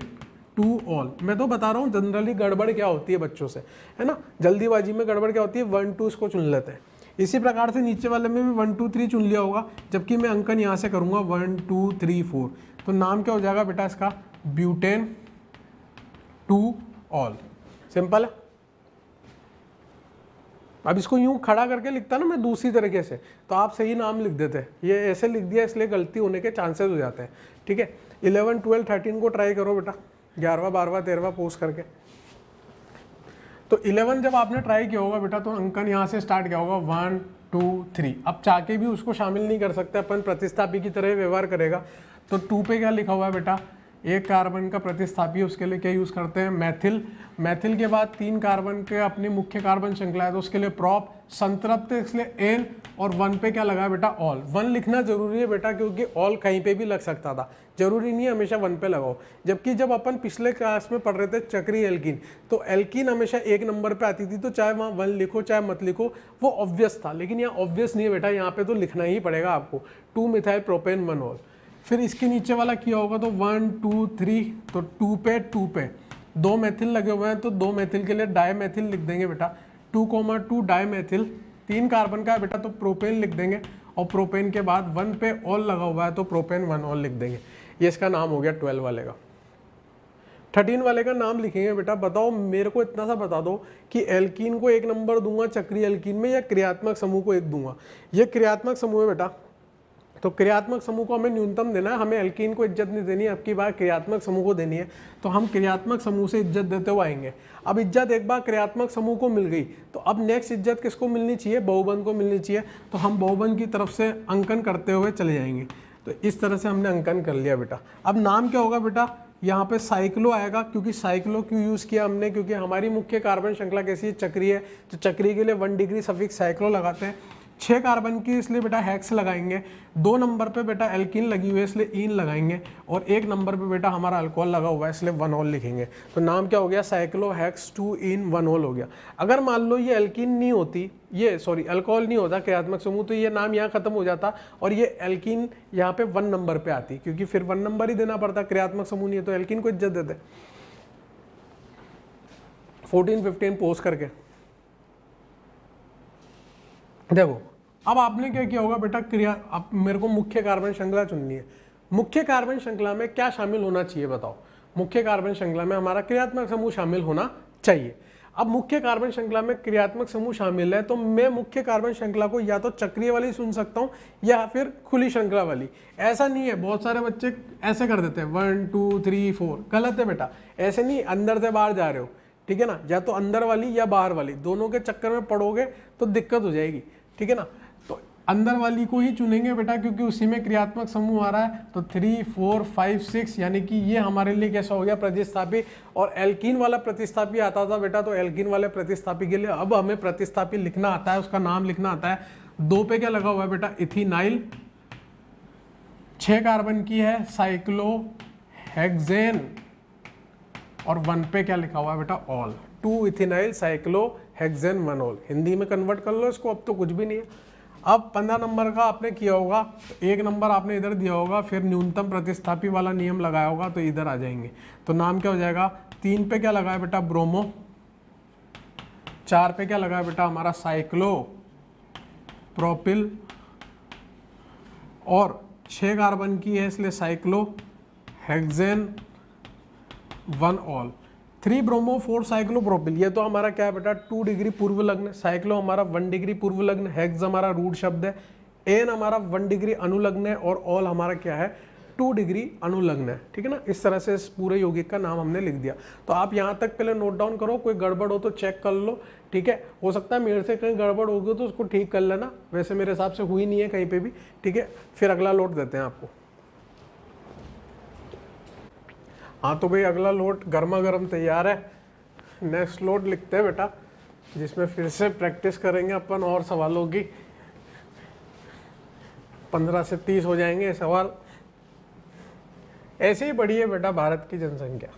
2 ऑल। मैं तो बता रहा हूँ जनरली गड़बड़ क्या होती है बच्चों से, है ना, जल्दीबाजी में गड़बड़ क्या होती है, 1 2 इसको चुन लेते हैं। इसी प्रकार से नीचे वाले में भी 1 2 3 चुन लिया होगा, जबकि मैं अंकन यहाँ से करूँगा 1 2 3 4। तो नाम क्या हो जाएगा बेटा इसका, ब्यूटेन 2 ऑल। सिंपल है। अब इसको यूं खड़ा करके लिखता ना मैं दूसरी तरीके से, तो आप सही नाम लिख देते, ये ऐसे लिख दिया इसलिए गलती होने के चांसेस हो जाते हैं, ठीक है। 11 12 13 को ट्राई करो बेटा, 11वां 12वां 13वां पोस्ट करके। तो 11 जब आपने ट्राई किया होगा बेटा, तो अंकन यहाँ से स्टार्ट किया होगा 1 2 3। अब चाह के भी उसको शामिल नहीं कर सकते अपन, प्रतिस्थापी की तरह व्यवहार करेगा। तो 2 पे क्या लिखा हुआ है बेटा, 1 कार्बन का प्रतिस्थापी, उसके लिए क्या यूज़ करते हैं, मैथिल। मैथिल के बाद 3 कार्बन के अपनी मुख्य कार्बन श्रृंखला है, तो उसके लिए प्रॉप। संतृप्त इसलिए एन, और 1 पे क्या लगा है बेटा, ऑल। 1 लिखना जरूरी है बेटा, क्योंकि ऑल कहीं पे भी लग सकता था, जरूरी नहीं है हमेशा 1 पे लगाओ। जबकि जब अपन पिछले क्लास में पढ़ रहे थे चक्रीय एल्कीन, तो एल्कीन हमेशा 1 नंबर पे आती थी, तो चाहे वहाँ 1 लिखो चाहे मत लिखो वो ऑब्वियस था। लेकिन यहाँ ऑब्वियस नहीं है बेटा, यहाँ पे तो लिखना ही पड़ेगा आपको, 2 मिथाइल प्रोपेन 1 ऑल। फिर इसके नीचे वाला किया होगा तो 1 2 3, तो 2 पे 2 मैथिल लगे हुए हैं, तो 2 मैथिल के लिए डाई मैथिल लिख देंगे बेटा, 2,2 डाई मैथिल। 3 कार्बन का है बेटा, तो प्रोपेन लिख देंगे, और प्रोपेन के बाद 1 पे ऑल लगा हुआ है, तो प्रोपेन 1 ऑल लिख देंगे। ये इसका नाम हो गया 12 वाले का। 13 वाले का नाम लिखेंगे बेटा, बताओ मेरे को इतना सा बता दो कि एल्कीन को 1 नंबर दूंगा चक्रीय एल्कीन में, या क्रियात्मक समूह को 1 दूंगा। ये क्रियात्मक समूह है बेटा, तो क्रियात्मक समूह को हमें न्यूनतम देना है, हमें एल्कीन को इज्जत नहीं देनी है, अब की बार क्रियात्मक समूह को देनी है। तो हम क्रियात्मक समूह से इज्जत देते हुए आएंगे। अब इज्जत एक बार क्रियात्मक समूह को मिल गई, तो अब नेक्स्ट इज्जत किसको मिलनी चाहिए, बहुबंध को मिलनी चाहिए। तो हम बहुबंध की तरफ से अंकन करते हुए चले जाएंगे। तो इस तरह से हमने अंकन कर लिया बेटा। अब नाम क्या होगा बेटा, यहाँ पे साइक्लो आएगा, क्योंकि साइक्लो क्यों यूज़ किया हमने, क्योंकि हमारी मुख्य कार्बन श्रृंखला कैसी है, चक्रीय है, तो चक्रीय के लिए 1 डिग्री सफिक्स साइक्लो लगाते हैं। 6 कार्बन की इसलिए बेटा हेक्स लगाएंगे। 2 नंबर पे बेटा एल्कीन लगी हुई है इसलिए ईन लगाएंगे, और 1 नंबर पे बेटा हमारा अल्कोहल लगा हुआ है इसलिए 1 ऑल लिखेंगे। तो नाम क्या हो गया, साइक्लो हेक्स 2 इन 1 ऑल हो गया। अगर मान लो ये एल्कीन नहीं होती, ये सॉरी अल्कोहल नहीं होता क्रियात्मक समूह, तो ये नाम यहाँ खत्म हो जाता और ये एल्कीन यहाँ पे 1 नंबर पे आती, क्योंकि फिर 1 नंबर ही देना पड़ता, क्रियात्मक समूह नहीं है तो एल्कीन को इज्जत देते। 14 15 पोस्ट करके देखो, अब आपने क्या किया होगा बेटा, क्रिया, अब मेरे को मुख्य कार्बन श्रृंखला चुननी है। मुख्य कार्बन श्रृंखला में क्या शामिल होना चाहिए बताओ? मुख्य कार्बन श्रृंखला में हमारा क्रियात्मक समूह शामिल होना चाहिए। अब मुख्य कार्बन श्रृंखला में क्रियात्मक समूह शामिल है तो मैं मुख्य कार्बन श्रृंखला को या तो चक्रीय वाली सुन सकता हूं या फिर खुली श्रृंखला वाली। ऐसा नहीं है, बहुत सारे बच्चे ऐसे कर देते हैं 1 2 3 4, गलत है बेटा। ऐसे नहीं, अंदर से बाहर जा रहे हो, ठीक है ना, या तो अंदर वाली या बाहर वाली, दोनों के चक्कर में पड़ोगे तो दिक्कत हो जाएगी, ठीक है ना। तो अंदर वाली को ही चुनेंगे बेटा, क्योंकि उसी में क्रियात्मक समूह आ रहा है। तो 3 4 5 6 यानी कि ये हमारे लिए कैसा हो गया, प्रतिस्थापी। और एल्कीन वाला प्रतिस्थापी आता था बेटा, तो एल्कीन वाले प्रतिस्थापी के लिए अब हमें प्रतिस्थापी लिखना आता है, उसका नाम लिखना आता है। 2 पे क्या लगा हुआ है बेटा, इथिनाइल। 6 कार्बन की है साइक्लोहेक्सेन। और 1 पे क्या लिखा हुआ है बेटा, ol. 2 ethynyl cyclohexane 1 ol. Hindi में कन्वर्ट कर लो इसको, अब तो कुछ भी नहीं है। अब 15 नंबर का आपने किया होगा, 1 नंबर आपने इधर दिया होगा, फिर न्यूनतम प्रतिस्थापी वाला नियम लगाया होगा, तो इधर आ जाएंगे। तो नाम क्या हो जाएगा, 3 पे क्या लगा है बेटा, ब्रोमो। 4 पे क्या लगा है बेटा हमारा, साइक्लो प्रोपिल। और 6 कार्बन की है इसलिए cyclo hexane 1 all. 3 bromo 4 cyclopropyl, ये तो हमारा क्या है बेटा, 2 डिग्री पूर्व लग्न। साइक्लो हमारा 1 डिग्री पूर्व लग्न, हेक्स हमारा रूट शब्द है, एन हमारा 1 डिग्री अनुलग्न है, और ऑल हमारा क्या है, 2 डिग्री अनुलग्न है, ठीक है ना। इस तरह से इस पूरे यौगिक का नाम हमने लिख दिया। तो आप यहाँ तक पहले नोट डाउन करो, कोई गड़बड़ हो तो चेक कर लो, ठीक है। हो सकता है मेरे से कहीं गड़बड़ होगी तो उसको ठीक कर लेना, वैसे मेरे हिसाब से हुई नहीं है कहीं पे भी, ठीक है। फिर अगला लोट देते हैं आपको। हाँ तो भाई अगला लोट गर्मा गर्म तैयार है। नेक्स्ट लोट लिखते हैं बेटा, जिसमें फिर से प्रैक्टिस करेंगे अपन और सवालों की। 15 से 30 हो जाएंगे सवाल। ऐसे ही बढ़ी है बेटा भारत की जनसंख्या,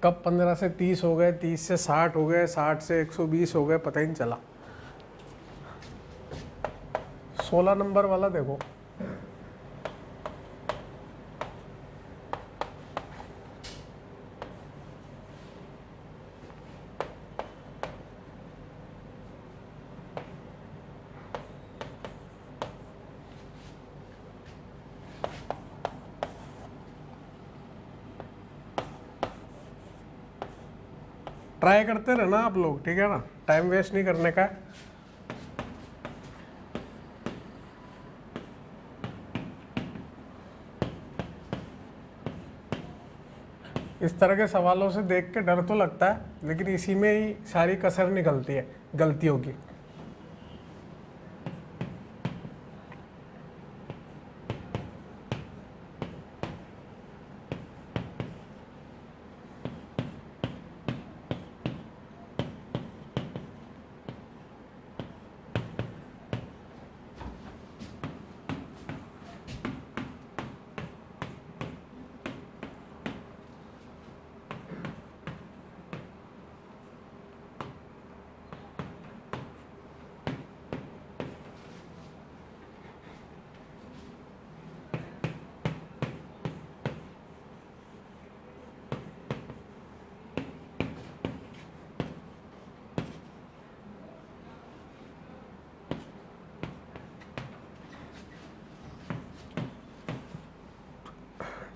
कब 15 से 30 हो गए, 30 से 60 हो गए, 60 से 120 हो गए, पता ही नहीं चला। 16 नंबर वाला देखो, ट्राई करते रहना आप लोग, ठीक है ना, टाइम वेस्ट नहीं करने का है। इस तरह के सवालों से देख के डर तो लगता है, लेकिन इसी में ही सारी कसर निकलती है गलतियों की।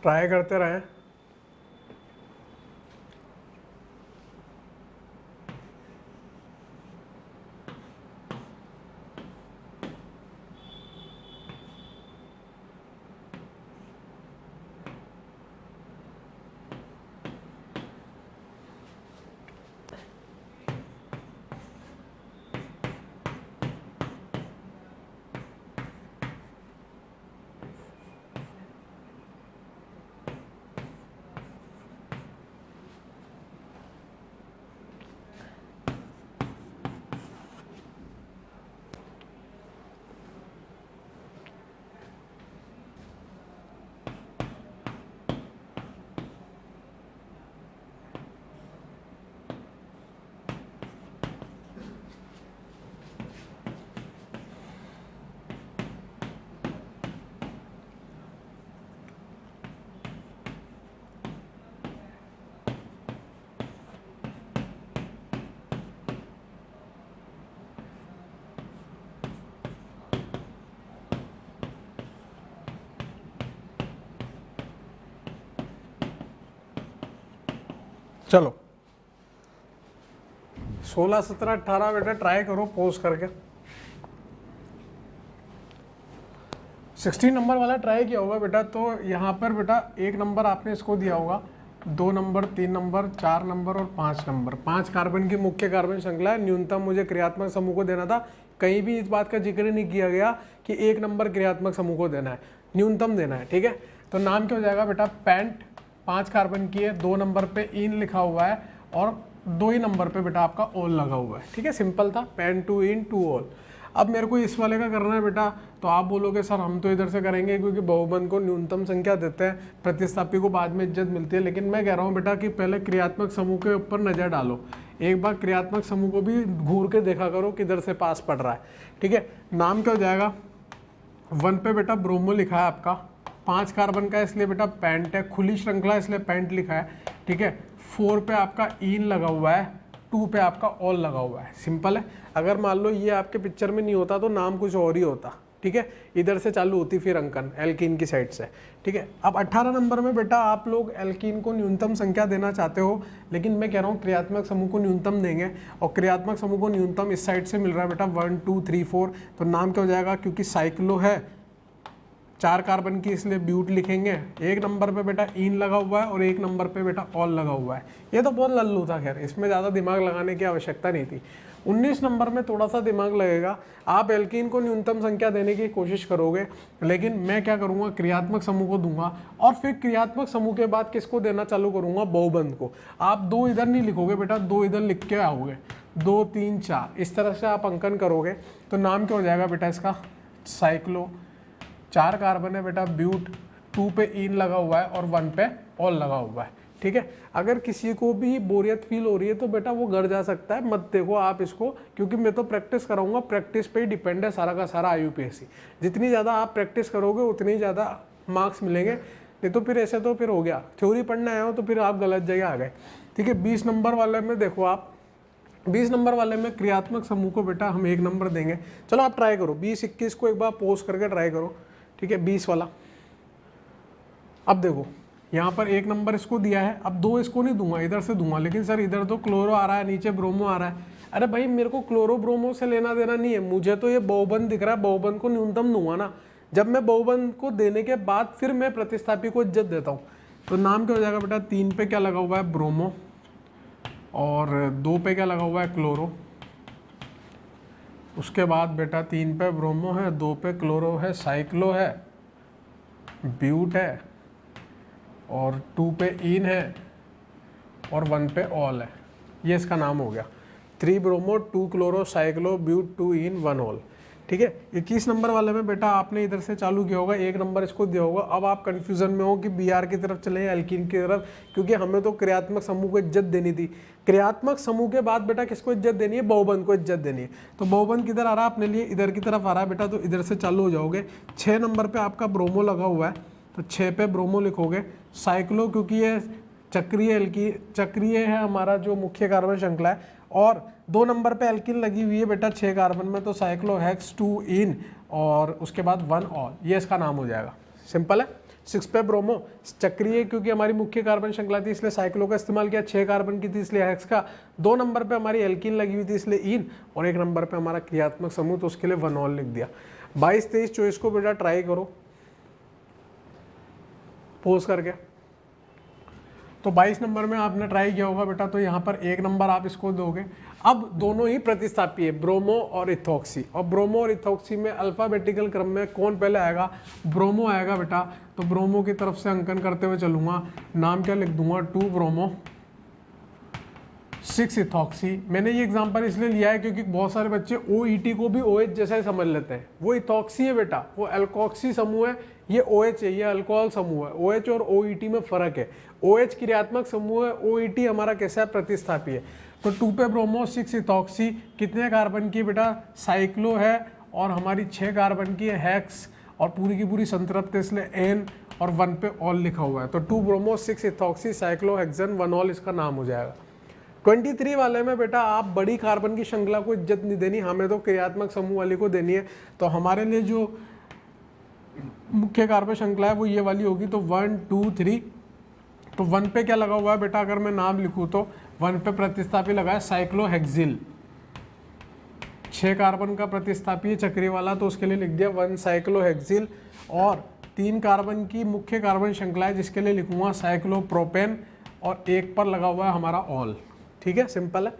ट्राई करते रहें। चलो 16, 17, 18 बेटा ट्राई करो पोज करके। 16 नंबर वाला ट्राई किया होगा बेटा। तो यहाँ पर बेटा 1 नंबर आपने इसको दिया होगा, 2 नंबर, 3 नंबर, 4 नंबर और 5 नंबर। 5 कार्बन की मुख्य कार्बन श्रृंखला है। न्यूनतम मुझे क्रियात्मक समूह को देना था। कहीं भी इस बात का जिक्र नहीं किया गया कि 1 नंबर क्रियात्मक समूह को देना है, न्यूनतम देना है। ठीक है, तो नाम क्या हो जाएगा बेटा, पेंट। 5 कार्बन की है, 2 नंबर पे इन लिखा हुआ है और 2 ही नंबर पे बेटा आपका ओल लगा हुआ है। ठीक है, सिंपल था, पेन टू इन टू ओल। अब मेरे को इस वाले का करना है बेटा, तो आप बोलोगे सर हम तो इधर से करेंगे क्योंकि बहुबंध को न्यूनतम संख्या देते हैं, प्रतिस्थापी को बाद में इज्जत मिलती है। लेकिन मैं कह रहा हूँ बेटा कि पहले क्रियात्मक समूह के ऊपर नजर डालो, एक बार क्रियात्मक समूह को भी घूर के देखा करो किधर से पास पड़ रहा है। ठीक है, नाम क्या हो जाएगा, 1 पे बेटा ब्रोमो लिखा है आपका, 5 कार्बन का इसलिए बेटा पेंट है, खुली श्रृंखला इसलिए पेंट लिखा है। ठीक है, 4 पे आपका इन लगा हुआ है, 2 पे आपका ऑल लगा हुआ है। सिंपल है। अगर मान लो ये आपके पिक्चर में नहीं होता तो नाम कुछ और ही होता। ठीक है, इधर से चालू होती फिर अंकन एल्कीन की साइड से। ठीक है, अब 18 नंबर में बेटा आप लोग एल्कीन को न्यूनतम संख्या देना चाहते हो, लेकिन मैं कह रहा हूँ क्रियात्मक समूह को न्यूनतम देंगे, और क्रियात्मक समूह को न्यूनतम इस साइड से मिल रहा है बेटा 1, 2, 3, 4। तो नाम क्या हो जाएगा, क्योंकि साइक्लो है 4 कार्बन की इसलिए ब्यूट लिखेंगे। 1 नंबर पे बेटा इन लगा हुआ है और 1 नंबर पे बेटा ऑल लगा हुआ है। ये तो बहुत लल्लू था, खैर इसमें ज़्यादा दिमाग लगाने की आवश्यकता नहीं थी। 19 नंबर में थोड़ा सा दिमाग लगेगा। आप एल्कीन को न्यूनतम संख्या देने की कोशिश करोगे, लेकिन मैं क्या करूंगा, क्रियात्मक समूह को दूंगा और फिर क्रियात्मक समूह के बाद किसको देना चालू करूंगा, बहुबंध को। आप 2 इधर नहीं लिखोगे बेटा, 2 इधर लिख के आओगे, 2, 3, 4 इस तरह से आप अंकन करोगे। तो नाम क्या हो जाएगा बेटा इसका, साइक्लो। 4 कार्बन है बेटा, ब्यूट, 2 पे इन लगा हुआ है और 1 पे ऑल लगा हुआ है। ठीक है, अगर किसी को भी बोरियत फील हो रही है तो बेटा वो घर जा सकता है, मत देखो आप इसको, क्योंकि मैं तो प्रैक्टिस कराऊंगा, प्रैक्टिस पे ही डिपेंड है सारा का सारा IUPAC। जितनी ज़्यादा आप प्रैक्टिस करोगे उतनी ज़्यादा मार्क्स मिलेंगे, नहीं तो फिर ऐसे तो फिर हो गया, थ्योरी पढ़ने आए हो तो फिर आप गलत जगह आ गए। ठीक है, 20 नंबर वाले में देखो आप, 20 नंबर वाले में क्रियात्मक समूह को बेटा हम 1 नंबर देंगे। चलो आप ट्राई करो, 20, 21 को एक बार पोस्ट करके ट्राई करो। ठीक है, 20 वाला। अब देखो यहाँ पर 1 नंबर इसको दिया है, अब 2 इसको नहीं दूंगा, इधर से दूंगा। लेकिन सर इधर तो क्लोरो आ रहा है, नीचे ब्रोमो आ रहा है। अरे भाई मेरे को क्लोरो ब्रोमो से लेना देना नहीं है, मुझे तो ये बहुबंध दिख रहा है, बहुबंध को न्यूनतम दूंगा ना। जब मैं बहुबंध को देने के बाद फिर मैं प्रतिस्थापी को इज्जत देता हूँ। तो नाम क्या हो जाएगा बेटा, 3 पे क्या लगा हुआ है, ब्रोमो, और 2 पे क्या लगा हुआ है, क्लोरो। उसके बाद बेटा 3 पे ब्रोमो है, 2 पे क्लोरो है, साइक्लो है, ब्यूट है, और 2 पे इन है और 1 पे ऑल है। ये इसका नाम हो गया, 3 bromo, 2 chloro, cyclo, but, 2 en, 1 ol. ठीक है, 21 नंबर वाले में बेटा आपने इधर से चालू किया होगा, 1 नंबर इसको दिया होगा। अब आप कंफ्यूजन में हो कि Br की तरफ चले या एल्कीन की तरफ, क्योंकि हमें तो क्रियात्मक समूह को इज्जत देनी थी। क्रियात्मक समूह के बाद बेटा किसको इज्जत देनी है, बहुबंध को इज्जत देनी है। तो बहुबंध किधर आ रहा है अपने लिए, इधर की तरफ आ रहा है बेटा, तो इधर से चालू हो जाओगे। 6 नंबर पर आपका ब्रोमो लगा हुआ है, तो 6 पे ब्रोमो लिखोगे। साइक्लो क्योंकि ये चक्रीय है हमारा जो मुख्य कार्बन श्रृंखला है, और 2 नंबर पे एल्किन लगी हुई है बेटा 6 कार्बन में, तो साइक्लोहेक्स, 2 इन और उसके बाद 1 ऑल, ये इसका नाम हो जाएगा। सिंपल है। 6 पे ब्रोमो, चक्रीय क्योंकि हमारी मुख्य कार्बन श्रृंखला थी इसलिए साइक्लो का इस्तेमाल किया, 6 कार्बन की थी इसलिए हेक्स का, 2 नंबर पे हमारी एल्किन लगी हुई थी इसलिए इन, और 1 नंबर पे हमारा क्रियात्मक समूह तो उसके लिए 1 ऑल लिख दिया। 22, 23, 24 को बेटा ट्राई करो पोज करके। तो 22 नंबर में आपने ट्राई किया होगा बेटा, तो यहाँ पर 1 नंबर आप इसको दोगे। अब दोनों ही प्रतिस्थापी है, ब्रोमो और इथॉक्सी, और ब्रोमो और इथॉक्सी में अल्फाबेटिकल क्रम में कौन पहले आएगा, ब्रोमो आएगा बेटा। तो ब्रोमो की तरफ से अंकन करते हुए चलूंगा, नाम क्या लिख दूंगा, 2 ब्रोमो, 6 इथॉक्सी। मैंने ये एग्जांपल इसलिए लिया है क्योंकि बहुत सारे बच्चे OET को भी OH जैसा ही समझ लेते हैं। वो इथॉक्सी है बेटा, वो एल्कोक्सी समूह है, ये OH है, ये अल्कोहल समूह है। OH और OET में फर्क है। OH क्रियात्मक समूह है, OET हमारा कैसा है, प्रतिस्थापी है। तो 2 पे ब्रोमो, 6 इथॉक्सी, कितने कार्बन की बेटा, साइक्लो है, और हमारी 6 कार्बन की है हेक्स, और पूरी की पूरी संतृप्त इसलिए N, और 1 पे ऑल लिखा हुआ है। तो 2 ब्रोमो, 6 इथॉक्सी, साइक्लोहेक्सेन, 1 ऑल इसका नाम हो जाएगा। 23 वाले में बेटा आप बड़ी कार्बन की श्रृंखला को इज्जत नहीं देनी, हमें तो क्रियात्मक समूह वाली को देनी है। तो हमारे लिए जो मुख्य कार्बन श्रृंखला है वो ये वाली होगी। तो 1, 2, 3, तो 1 पे क्या लगा हुआ है बेटा, अगर मैं नाम लिखूँ तो 1 पे प्रतिस्थापी लगा है साइक्लोहेक्सिल, 6 कार्बन का प्रतिस्थापी है चक्री वाला, तो उसके लिए लिख दिया 1 साइक्लोहेक्सिल। और 3 कार्बन की मुख्य कार्बन श्रृंखला है जिसके लिए लिखूंगा साइक्लोप्रोपेन, और 1 पर लगा हुआ है हमारा ऑल। ठीक है, सिंपल है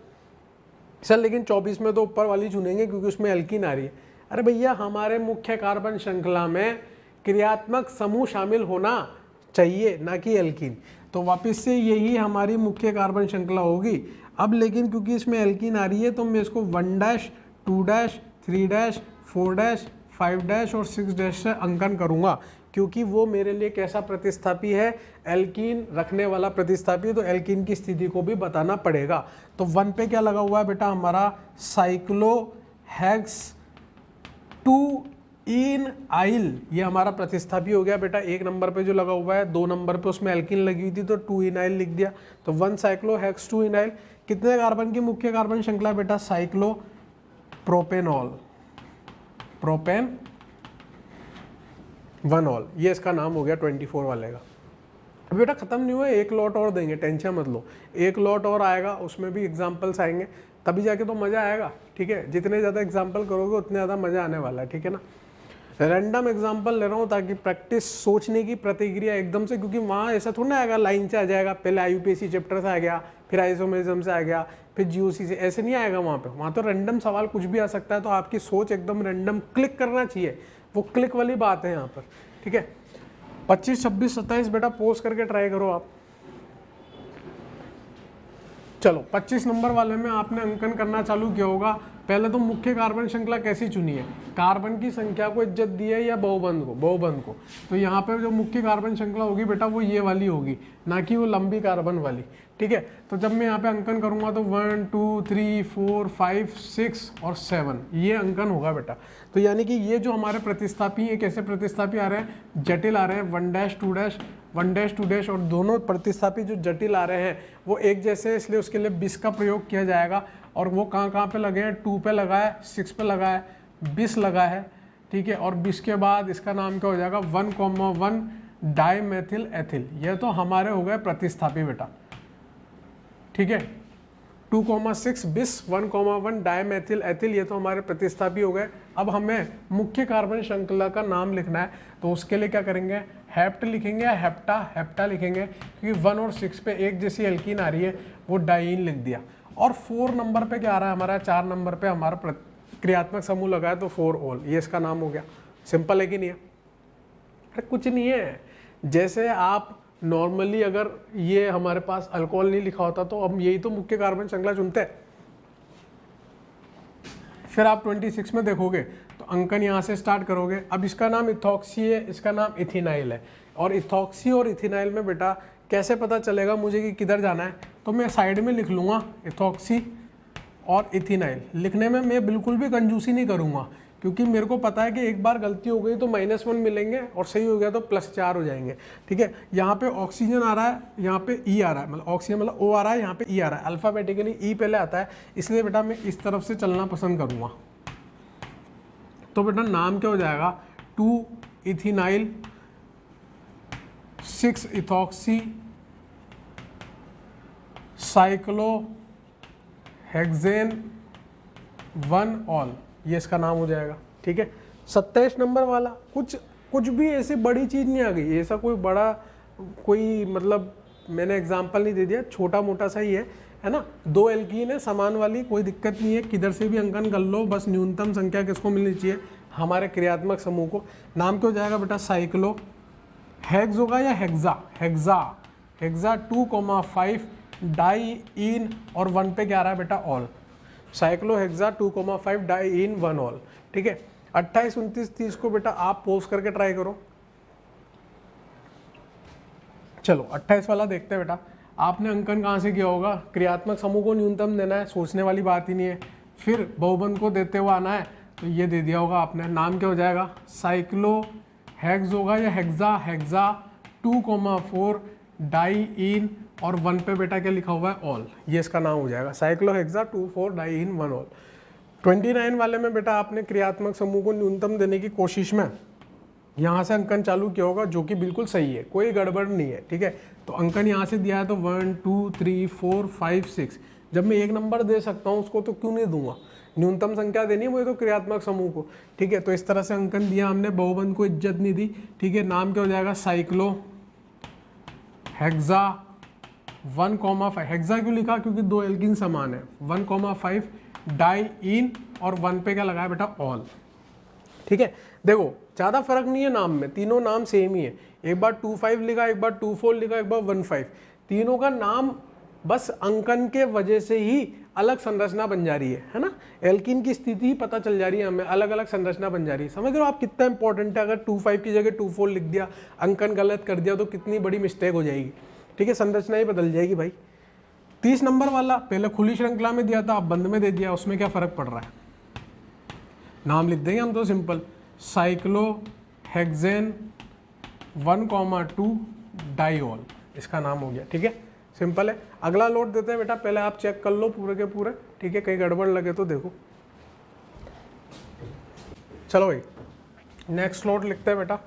सर। लेकिन 24 में तो ऊपर वाली चुनेंगे क्योंकि उसमें एल्कीन आ रही है। अरे भैया, हमारे मुख्य कार्बन श्रृंखला में क्रियात्मक समूह शामिल होना चाहिए, ना कि एल्कीन। तो वापस से यही हमारी मुख्य कार्बन श्रृंखला होगी। अब लेकिन क्योंकि इसमें एल्कीन आ रही है तो मैं इसको 1 2 3 4 5 और 6 से अंकन करूंगा, क्योंकि वो मेरे लिए कैसा प्रतिस्थापी है, एल्कीन रखने वाला प्रतिस्थापी, तो एल्कीन की स्थिति को भी बताना पड़ेगा। तो 1 पे क्या लगा हुआ है बेटा, हमारा साइक्लोहेक्स 2-ईन-आइल, ये हमारा प्रतिस्थापी हो गया बेटा। 1 नंबर पे जो लगा हुआ है, 2 नंबर पे उसमें एल्कीन लगी हुई थी तो 2-ईन-आइल लिख दिया। तो 1 साइक्लोहेक्स 2-ईन-आइल। कितने कार्बन की मुख्य कार्बन श्रृंखला बेटा, साइक्लोप्रोपेनॉल, प्रोपेन 1 ऑल, ये इसका नाम हो गया 24 वाले का। अब बेटा खत्म नहीं हुआ, एक लॉट और देंगे, टेंशन मत लो, एक लॉट और आएगा, उसमें भी एग्जाम्पल्स आएंगे, तभी जाके तो मज़ा आएगा। ठीक है, जितने ज़्यादा एग्जाम्पल करोगे उतने ज़्यादा मज़ा आने वाला है। ठीक है ना, रैंडम एग्जाम्पल ले रहा हूँ ताकि प्रैक्टिस, सोचने की प्रतिक्रिया एकदम से, क्योंकि वहाँ ऐसा थोड़ा ना आएगा लाइन से आ जाएगा, पहले IUPAC चैप्टर से आ गया, फिर आइसोमेरिज्म से आ गया, फिर GOC से, ऐसे नहीं आएगा वहाँ पे। वहाँ तो रैंडम सवाल कुछ भी आ सकता है, तो आपकी सोच एकदम रैंडम क्लिक करना चाहिए, वो क्लिक वाली बात है यहाँ पर। ठीक है, 25 26 27 बेटा पोस्ट करके ट्राई करो आप। चलो 25 नंबर वाले में आपने अंकन करना चालू किया होगा। पहले तो मुख्य कार्बन श्रृंखला कैसी चुनी है, कार्बन की संख्या को इज्जत दी है या बहुबंध को, बहुबंध को। तो यहाँ पे जो मुख्य कार्बन श्रृंखला होगी बेटा वो ये वाली होगी, ना कि वो लंबी कार्बन वाली। ठीक है, तो जब मैं यहाँ पे अंकन करूंगा तो 1 2 3 4 5 6 और 7 ये अंकन होगा बेटा। तो यानी कि ये जो हमारे प्रतिस्थापी है, कैसे प्रतिस्थापी आ रहे हैं, जटिल आ रहे हैं, 1 2 1 2 और दोनों प्रतिस्थापी जो जटिल आ रहे हैं वो एक जैसे हैं, इसलिए उसके लिए 20 का प्रयोग किया जाएगा। और वो कहाँ पे लगे हैं, 2 पे लगा है, 6 पे लगा है, 20 लगा है। ठीक है, और 20 के बाद इसका नाम क्या हो जाएगा, 1,1 डाइमेथिल एथिल, ये तो हमारे हो गए प्रतिस्थापी बेटा। ठीक है, 2,6 20 1,1 डाइमेथिल एथिल, ये तो हमारे प्रतिस्थापी हो गए। अब हमें मुख्य कार्बन श्रृंखला का नाम लिखना है, तो उसके लिए क्या करेंगे, हेप्ट लिखेंगे या हेप्टा लिखेंगे, क्योंकि 1 और 6 पे एक जैसी एल्कीन आ रही है, वो डाइईन लिख दिया। और 4 नंबर पे क्या आ रहा है हमारा, 4 नंबर पे हमारा क्रियात्मक समूह लगा है, तो 4 ऑल, ये इसका नाम हो गया। सिंपल है कि नहीं है? अरे कुछ नहीं है, जैसे आप नॉर्मली अगर ये हमारे पास अल्कोहल नहीं लिखा होता तो हम यही तो मुख्य कार्बन श्रृंखला चुनते हैं। फिर आप 26 में देखोगे तो अंकन यहाँ से स्टार्ट करोगे। अब इसका नाम इथॉक्सी है, इसका नाम इथिनाइल है। और इथॉक्सी और इथिनाइल में बेटा कैसे पता चलेगा मुझे कि किधर जाना है, तो मैं साइड में लिख लूँगा इथॉक्सी और इथिनाइल। लिखने में मैं बिल्कुल भी कंजूसी नहीं करूँगा, क्योंकि मेरे को पता है कि एक बार गलती हो गई तो -1 मिलेंगे और सही हो गया तो +4 हो जाएंगे। ठीक है, यहाँ पे ऑक्सीजन आ रहा है, यहाँ पे ई आ रहा है, मतलब ऑक्सीजन मतलब O आ रहा है, यहाँ पे ई आ रहा है। अल्फाबेटिकली ई पहले आता है, इसलिए बेटा मैं इस तरफ से चलना पसंद करूँगा। तो बेटा नाम क्या हो जाएगा, 2 इथिनाइल 6 इथॉक्सी साइक्लोहेक्सेन 1 ऑल, ये इसका नाम हो जाएगा। ठीक है, 27 नंबर वाला कुछ भी ऐसी बड़ी चीज़ नहीं आ गई, ऐसा कोई बड़ा कोई मतलब मैंने एग्जाम्पल नहीं दे दिया, छोटा मोटा सा ही है ना। 2 एल्कीन है समान वाली, कोई दिक्कत नहीं है, किधर से भी अंकन कर लो, बस न्यूनतम संख्या किसको मिलनी चाहिए, हमारे क्रियात्मक समूह को। नाम क्या हो जाएगा बेटा, साइक्लो हेक्स होगा या हेक्सा 2,5 डाइईन और 1 पे क्या आ रहा है बेटा, ऑल। साइक्लोहेक्सा 2,5 diene 1 ol. ठीक है, 28 29 30 को बेटा आप पोस्ट करके ट्राई करो। चलो 28 वाला देखते हैं बेटा। आपने अंकन कहाँ से किया होगा, क्रियात्मक समूह को न्यूनतम देना है, सोचने वाली बात ही नहीं है। फिर बहुबंध को देते हुए आना है, तो ये दे दिया होगा आपने। नाम क्या हो जाएगा, साइक्लोहेक्स होगा या हेक्सा 2,4 डाइईन और 1 पे बेटा क्या लिखा हुआ है, ऑल, ये इसका नाम हो जाएगा, साइक्लोहेक्सा 2,4 डाइईन 1 ऑल। 29 वाले में बेटा आपने क्रियात्मक समूह को न्यूनतम देने की कोशिश में यहाँ से अंकन चालू किया होगा, जो कि बिल्कुल सही है, कोई गड़बड़ नहीं है, ठीक है। तो अंकन यहाँ से दिया है तो 1 2 3 4 5 6, जब मैं एक नंबर दे सकता हूँ उसको तो क्यों नहीं दूंगा, न्यूनतम संख्या देनी है मुझे तो क्रियात्मक समूह को, ठीक है। तो इस तरह से अंकन दिया हमने, बहुबंध को इज्जत नहीं दी, ठीक है। नाम क्या हो जाएगा, साइक्लो हेक्सा 1,5। हेक्सा क्यों लिखा, क्योंकि 2 एल्कीन समान है, 1,5 डाई इन, और 1 पे क्या लगाया बेटा, ऑल, ठीक है। देखो ज़्यादा फर्क नहीं है नाम में, तीनों नाम सेम ही है, एक बार 2,5 लिखा, एक बार 2,4 लिखा, एक बार 1,5, तीनों का नाम बस अंकन के वजह से ही अलग संरचना बन जा रही है ना। एल्कीन की स्थिति ही पता चल जा रही है हमें, अलग अलग संरचना बन जा रही है। समझ रहे हो आप कितना इंपॉर्टेंट है, अगर 2,5 की जगह 2,4 लिख दिया, अंकन गलत कर दिया तो कितनी बड़ी मिस्टेक हो जाएगी, ठीक है, संरचना ही बदल जाएगी भाई। 30 नंबर वाला पहले खुली श्रृंखला में दिया था, अब बंद में दे दिया, उसमें क्या फर्क पड़ रहा है, नाम लिख देंगे हम तो सिंपल, साइक्लोहेक्सेन 1,2 डाइऑल, इसका नाम हो गया, ठीक है, सिंपल है। अगला लोड देते हैं बेटा, पहले आप चेक कर लो पूरे के पूरे, ठीक है, कहीं गड़बड़ लगे तो देखो। चलो भाई नेक्स्ट लोड लिखते हैं बेटा।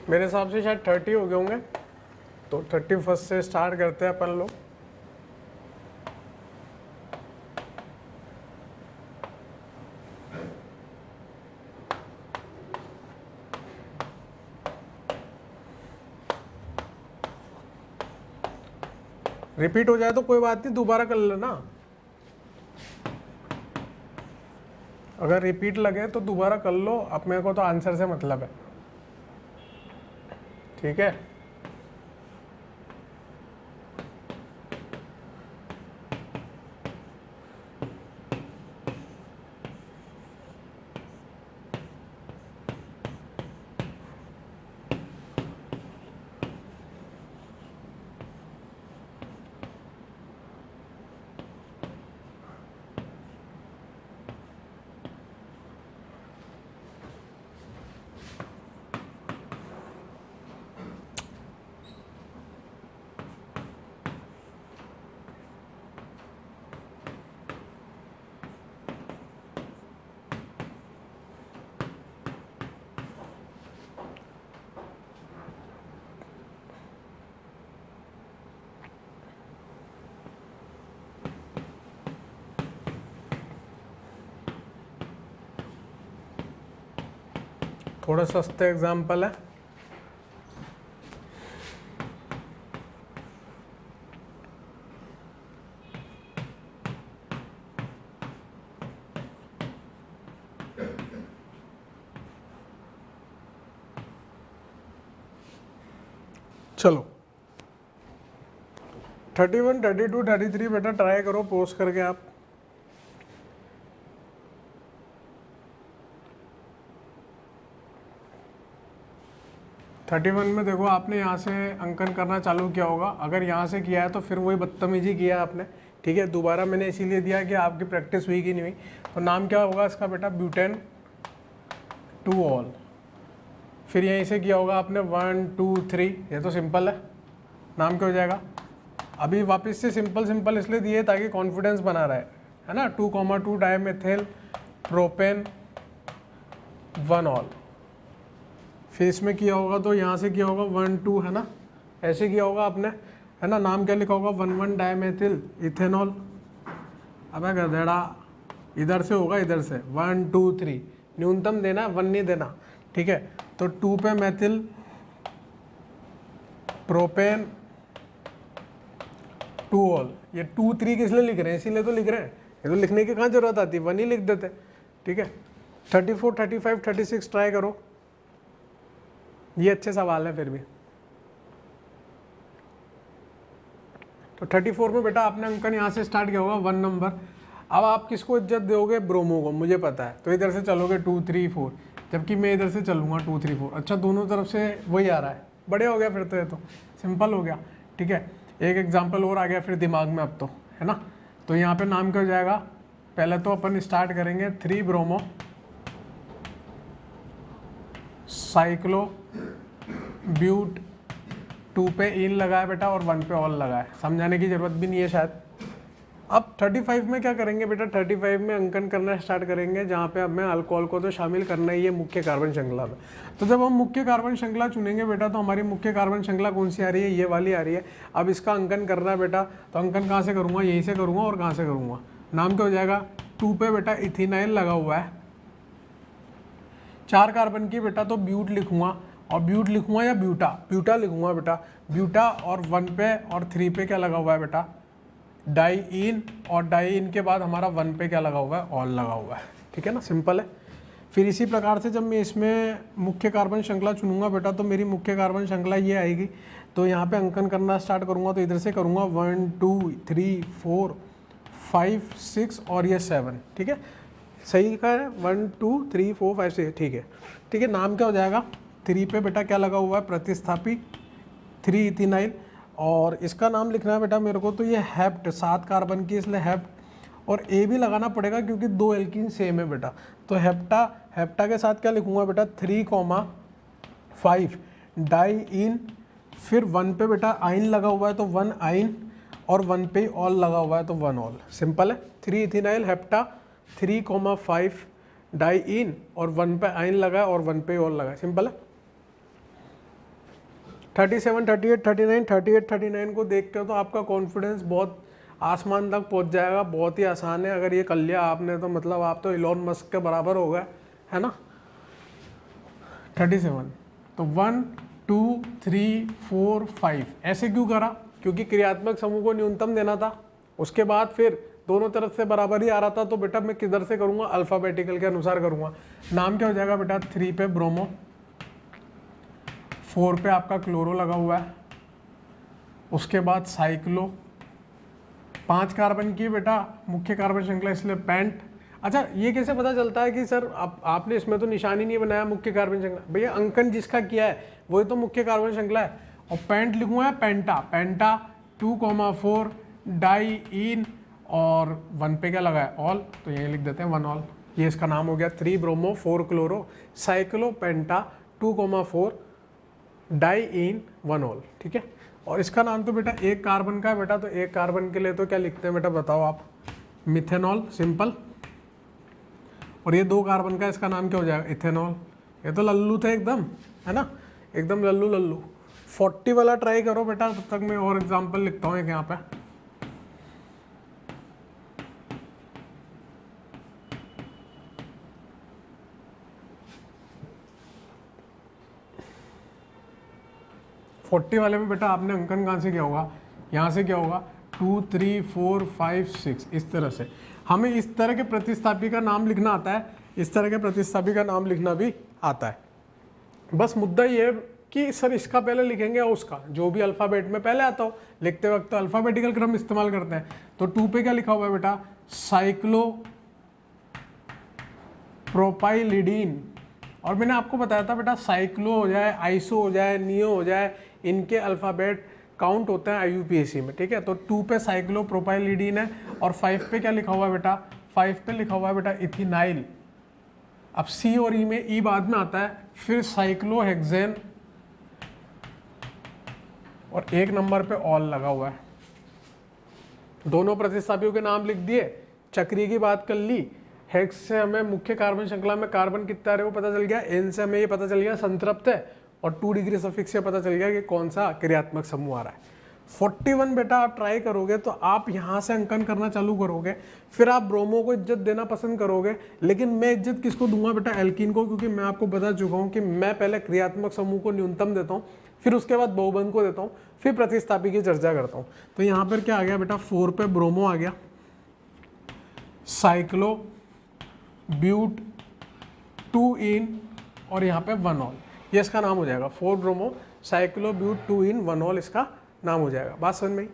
मेरे हिसाब से शायद 30 हो गए होंगे, तो 31 से स्टार्ट करते हैं अपन लोग। रिपीट हो जाए तो कोई बात नहीं, दोबारा कर लेना, अगर रिपीट लगे तो दोबारा कर लो, अब मेरे को तो आंसर से मतलब है, ठीक है। थोड़ा सस्ते एग्जाम्पल है, चलो 31, 32, 33 बेटा ट्राई करो पोस्ट करके आप। थर्टी वन में देखो आपने यहाँ से अंकन करना चालू किया होगा, अगर यहाँ से किया है तो फिर वही बदतमीजी किया आपने, ठीक है। दोबारा मैंने इसीलिए दिया कि आपकी प्रैक्टिस हुई कि नहीं हुई। तो नाम क्या होगा इसका बेटा, ब्यूटेन 2 ऑल। फिर यहीं से किया होगा आपने 1 2 3, ये तो सिंपल है, नाम क्या हो जाएगा। अभी वापस से सिंपल इसलिए दिए ताकि कॉन्फिडेंस बना रहे, है ना। 2,2 डाइमेथिल प्रोपेन 1 ऑल। फिर इसमें किया होगा तो यहाँ से किया होगा 1 2, है ना, ऐसे किया होगा आपने, है ना। नाम क्या लिखा होगा, 1 डाइमेथिल इथेनॉल। अब गधेड़ा, इधर से होगा, इधर से 1 2 3, न्यूनतम देना, 1 नहीं देना, ठीक है। तो 2 पे मेथिल प्रोपेन 2 ऑल। ये 2 3 किस लिए लिख रहे हैं, इसीलिए तो लिख रहे हैं, ये तो लिखने की कहाँ जरूरत आती, 1 ही लिख देते, ठीक है। 34, 35, 36 ट्राई करो, ये अच्छे सवाल है फिर भी। तो 34 में बेटा आपने अंकन यहाँ से स्टार्ट किया होगा 1 नंबर। अब आप किसको इज्जत दोगे, ब्रोमो को, मुझे पता है। तो इधर से चलोगे 2 3 4, जबकि मैं इधर से चलूँगा 2 3 4। अच्छा दोनों तरफ से वही आ रहा है, बढ़िया हो गया फिर तो, ये तो सिंपल हो गया, ठीक है। एक एग्जाम्पल और आ गया फिर दिमाग में अब तो, है ना। तो यहाँ पे नाम क्या हो जाएगा, पहले तो अपन स्टार्ट करेंगे 3 ब्रोमो साइक्लो ब्यूट, 2 पे इन लगाया बेटा और 1 पे ऑल लगाया, समझाने की जरूरत भी नहीं है शायद। अब 35 में क्या करेंगे बेटा, 35 में अंकन करना स्टार्ट करेंगे, जहाँ पे हमें अल्कोहल को तो शामिल करना ही है मुख्य कार्बन श्रृंखला में। तो जब हम मुख्य कार्बन श्रृंखला चुनेंगे बेटा, तो हमारी मुख्य कार्बन श्रृंखला कौन सी आ रही है, ये वाली आ रही है। अब इसका अंकन करना है बेटा, तो अंकन कहाँ से करूँगा, यहीं से करूँगा और कहाँ से करूँगा, नाम क्या हो जाएगा, 2 पे बेटा इथिनाइल लगा हुआ है, 4 कार्बन की बेटा, तो ब्यूट लिखूंगा, और ब्यूट लिखूंगा या ब्यूटा, ब्यूटा लिखूंगा बेटा, ब्यूटा, और 1 पे और 3 पे क्या लगा हुआ है बेटा, डाईइन, और डाईइन के बाद हमारा 1 पे क्या लगा हुआ है, ऑल लगा हुआ है, ठीक है ना, सिंपल है। फिर इसी प्रकार से जब मैं इसमें मुख्य कार्बन श्रृंखला चुनूंगा बेटा, तो मेरी मुख्य कार्बन श्रृंखला ये आएगी। तो यहाँ पे अंकन करना स्टार्ट करूँगा, तो इधर से करूँगा 1 2 3 4 5 6 और ये 7, ठीक है, सही का है, 1 2 3 4 5 6, ठीक है, ठीक है। नाम क्या हो जाएगा, 3 पे बेटा क्या लगा हुआ है, प्रतिस्थापी 3 इथिनाइल, और इसका नाम लिखना है बेटा मेरे को, तो ये हेप्ट, 7 कार्बन की इसलिए हेप्ट, और ए भी लगाना पड़ेगा क्योंकि 2 एल्कीन सेम है बेटा। तो हेप्टा, हेप्टा के साथ क्या लिखूंगा बेटा, 3,5 डाईइन, फिर 1 पे बेटा आइन लगा हुआ है तो 1 आइन, और 1 पे ऑल लगा हुआ है तो 1 ऑल, सिंपल है। 3 इथिनाइल हेप्टा 3,5 डाईइन, और 1 पे आइन लगा और 1 पे ऑल लगा, सिंपल है। 37 38 39 38 39 को देखते हो तो आपका कॉन्फिडेंस बहुत आसमान तक पहुंच जाएगा, बहुत ही आसान है। अगर ये कर लिया आपने तो मतलब आप तो इलॉन मस्क के बराबर हो गए, है ना। 37, तो 1 2 3 4 5 ऐसे क्यों करा, क्योंकि क्रियात्मक समूह को न्यूनतम देना था, उसके बाद फिर दोनों तरफ से बराबर ही आ रहा था, तो बेटा मैं किधर से करूँगा, अल्फ़ाबेटिकल के अनुसार करूँगा। नाम क्या हो जाएगा बेटा, 3 पे ब्रोमो, 4 पे आपका क्लोरो लगा हुआ है, उसके बाद साइक्लो, 5 कार्बन की बेटा मुख्य कार्बन श्रृंखला इसलिए पेंट। अच्छा ये कैसे पता चलता है कि सर आपने इसमें तो निशान ही नहीं बनाया मुख्य कार्बन श्रृंखला, भैया अंकन जिसका किया है वही तो मुख्य कार्बन श्रृंखला है। और पेंट लिखूंगा पेंटा, पेंटा 2,4 डाईइन, और 1 पे क्या लगा है, ऑल, तो ये लिख देते हैं 1 ऑल, ये इसका नाम हो गया 3 ब्रोमो 4 क्लोरो साइक्लो पेंटा 2,4 डाईइन 1 ऑल, ठीक है। और इसका नाम तो बेटा 1 कार्बन का है बेटा, तो 1 कार्बन के लिए तो क्या लिखते हैं बेटा, बताओ आप, मिथेनॉल, सिंपल। और ये 2 कार्बन का, इसका नाम क्या हो जाएगा, इथेनॉल। ये तो लल्लू थे एकदम, है ना, एकदम लल्लू लल्लू। 40 वाला ट्राई करो बेटा, तब तक मैं और एग्जाम्पल लिखता हूँ एक यहाँ पे। फोर्टी वाले में बेटा आपने अंकन कहाँ से किया होगा, यहाँ से क्या होगा, 2 3 4 5 6, इस तरह से। हमें इस तरह के प्रतिस्थापी का नाम लिखना आता है, इस तरह के प्रतिस्थापी का नाम लिखना भी आता है। बस मुद्दा ये है कि सर इसका पहले लिखेंगे या उसका, जो भी अल्फ़ाबेट में पहले आता हो, लिखते वक्त तो अल्फ़ाबेटिकल क्रम इस्तेमाल करते हैं। तो 2 पे क्या लिखा हुआ है बेटा, साइक्लो प्रोपाइलिडीन, और मैंने आपको बताया था बेटा साइक्लो हो जाए, आइसो हो जाए, नियो हो जाए, इनके अल्फ़ाबेट काउंट होते हैं IUPAC में, ठीक है। तो 2 पे साइक्लो प्रोपाइलिडीन है, और 5 पे क्या लिखा हुआ है बेटा, 5 पे लिखा हुआ है बेटा इथिनाइल। अब C और E में E बाद में आता है, फिर साइक्लोहेक्सेन, और 1 नंबर पे ऑल लगा हुआ है। दोनों प्रतिस्थापियों के नाम लिख दिए, चक्रीय की बात कर ली, हेक्स से हमें मुख्य कार्बन श्रृंखला में कार्बन कितना है वो पता चल गया, N से हमें ये पता चल गया संतृप्त है, और 2 डिग्री सफिक्स से पता चल गया कि कौन सा क्रियात्मक समूह आ रहा है। 41 बेटा आप ट्राई करोगे तो आप यहाँ से अंकन करना चालू करोगे, फिर आप ब्रोमो को इज्जत देना पसंद करोगे, लेकिन मैं इज्जत किसको दूंगा बेटा, एल्कीन को, क्योंकि मैं आपको बता चुका हूँ कि मैं पहले क्रियात्मक समूह को न्यूनतम देता हूँ, फिर उसके बाद बहुबंध को देता हूँ, फिर प्रतिस्थापी की चर्चा करता हूँ। तो यहाँ पर क्या आ गया बेटा, 4 पे ब्रोमो आ गया, साइक्लो ब्यूट 2 इन, और यहाँ पे 1 ऑल, ये इसका नाम हो जाएगा 4 bromo cyclo but 2 en 1 ol, इसका नाम हो जाएगा। बात समझ में आई।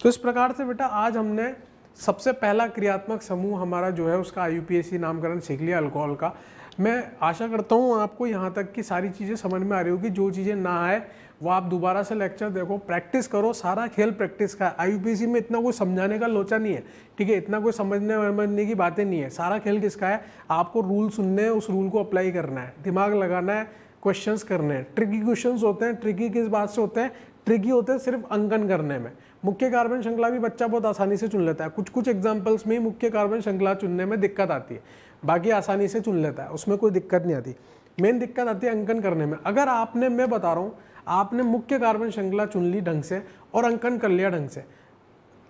तो इस प्रकार से बेटा आज हमने सबसे पहला क्रियात्मक समूह हमारा जो है उसका IUPAC नामकरण सीख लिया अल्कोहल का। मैं आशा करता हूँ आपको यहाँ तक की सारी चीज़ें समझ में आ रही होगी। जो चीज़ें ना आए वो आप दोबारा से लेक्चर देखो, प्रैक्टिस करो। सारा खेल प्रैक्टिस का है। आईयूपीएसी में इतना कोई समझाने का लोचा नहीं है, ठीक है, इतना कोई समझने की बातें नहीं है। सारा खेल किसका है, आपको रूल सुनने हैं, उस रूल को अप्लाई करना है, दिमाग लगाना है, क्वेश्चंस करने हैं। ट्रिकी क्वेश्चंस होते हैं, ट्रिकी किस बात से होते हैं, ट्रिकी होते हैं सिर्फ अंकन करने में। मुख्य कार्बन श्रृंखला भी बच्चा बहुत आसानी से चुन लेता है, कुछ कुछ एग्जाम्पल्स में ही मुख्य कार्बन श्रृंखला चुनने में दिक्कत आती है, बाकी आसानी से चुन लेता है, उसमें कोई दिक्कत नहीं आती। मेन दिक्कत आती है अंकन करने में। अगर आपने, मैं बता रहा हूँ, आपने मुख्य कार्बन श्रृंखला चुन ली ढंग से और अंकन कर लिया ढंग से,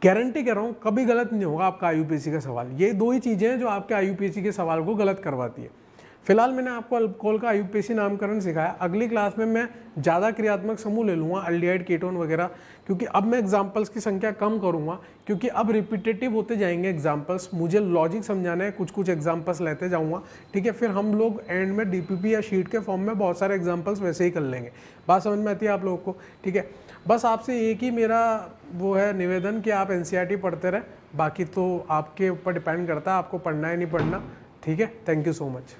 गारंटी कह रहा हूँ कभी गलत नहीं होगा आपका आईयूपीएसी का सवाल। ये दो ही चीज़ें हैं जो आपके आईयूपीएसी के सवाल को गलत करवाती है। फिलहाल मैंने आपको अल्कोहल का आईयूपीएसी नामकरण सिखाया। अगली क्लास में मैं ज़्यादा क्रियात्मक समूह ले लूँगा, अल्डिहाइड, कीटोन वगैरह, क्योंकि अब मैं एग्जाम्पल्स की संख्या कम करूँगा, क्योंकि अब रिपीटेटिव होते जाएंगे एग्जाम्पल्स। मुझे लॉजिक समझाना है, कुछ कुछ एग्जाम्पल्स लेते जाऊँगा, ठीक है। फिर हम लोग एंड में डीपीपी या शीट के फॉर्म में बहुत सारे एग्जाम्पल्स वैसे ही कर लेंगे। बात समझ में आती है आप लोगों को, ठीक है। बस आपसे एक ही मेरा वो है निवेदन कि आप एनसीईआरटी पढ़ते रहें, बाकी तो आपके ऊपर डिपेंड करता है आपको पढ़ना है नहीं पढ़ना, ठीक है। Thank you so much.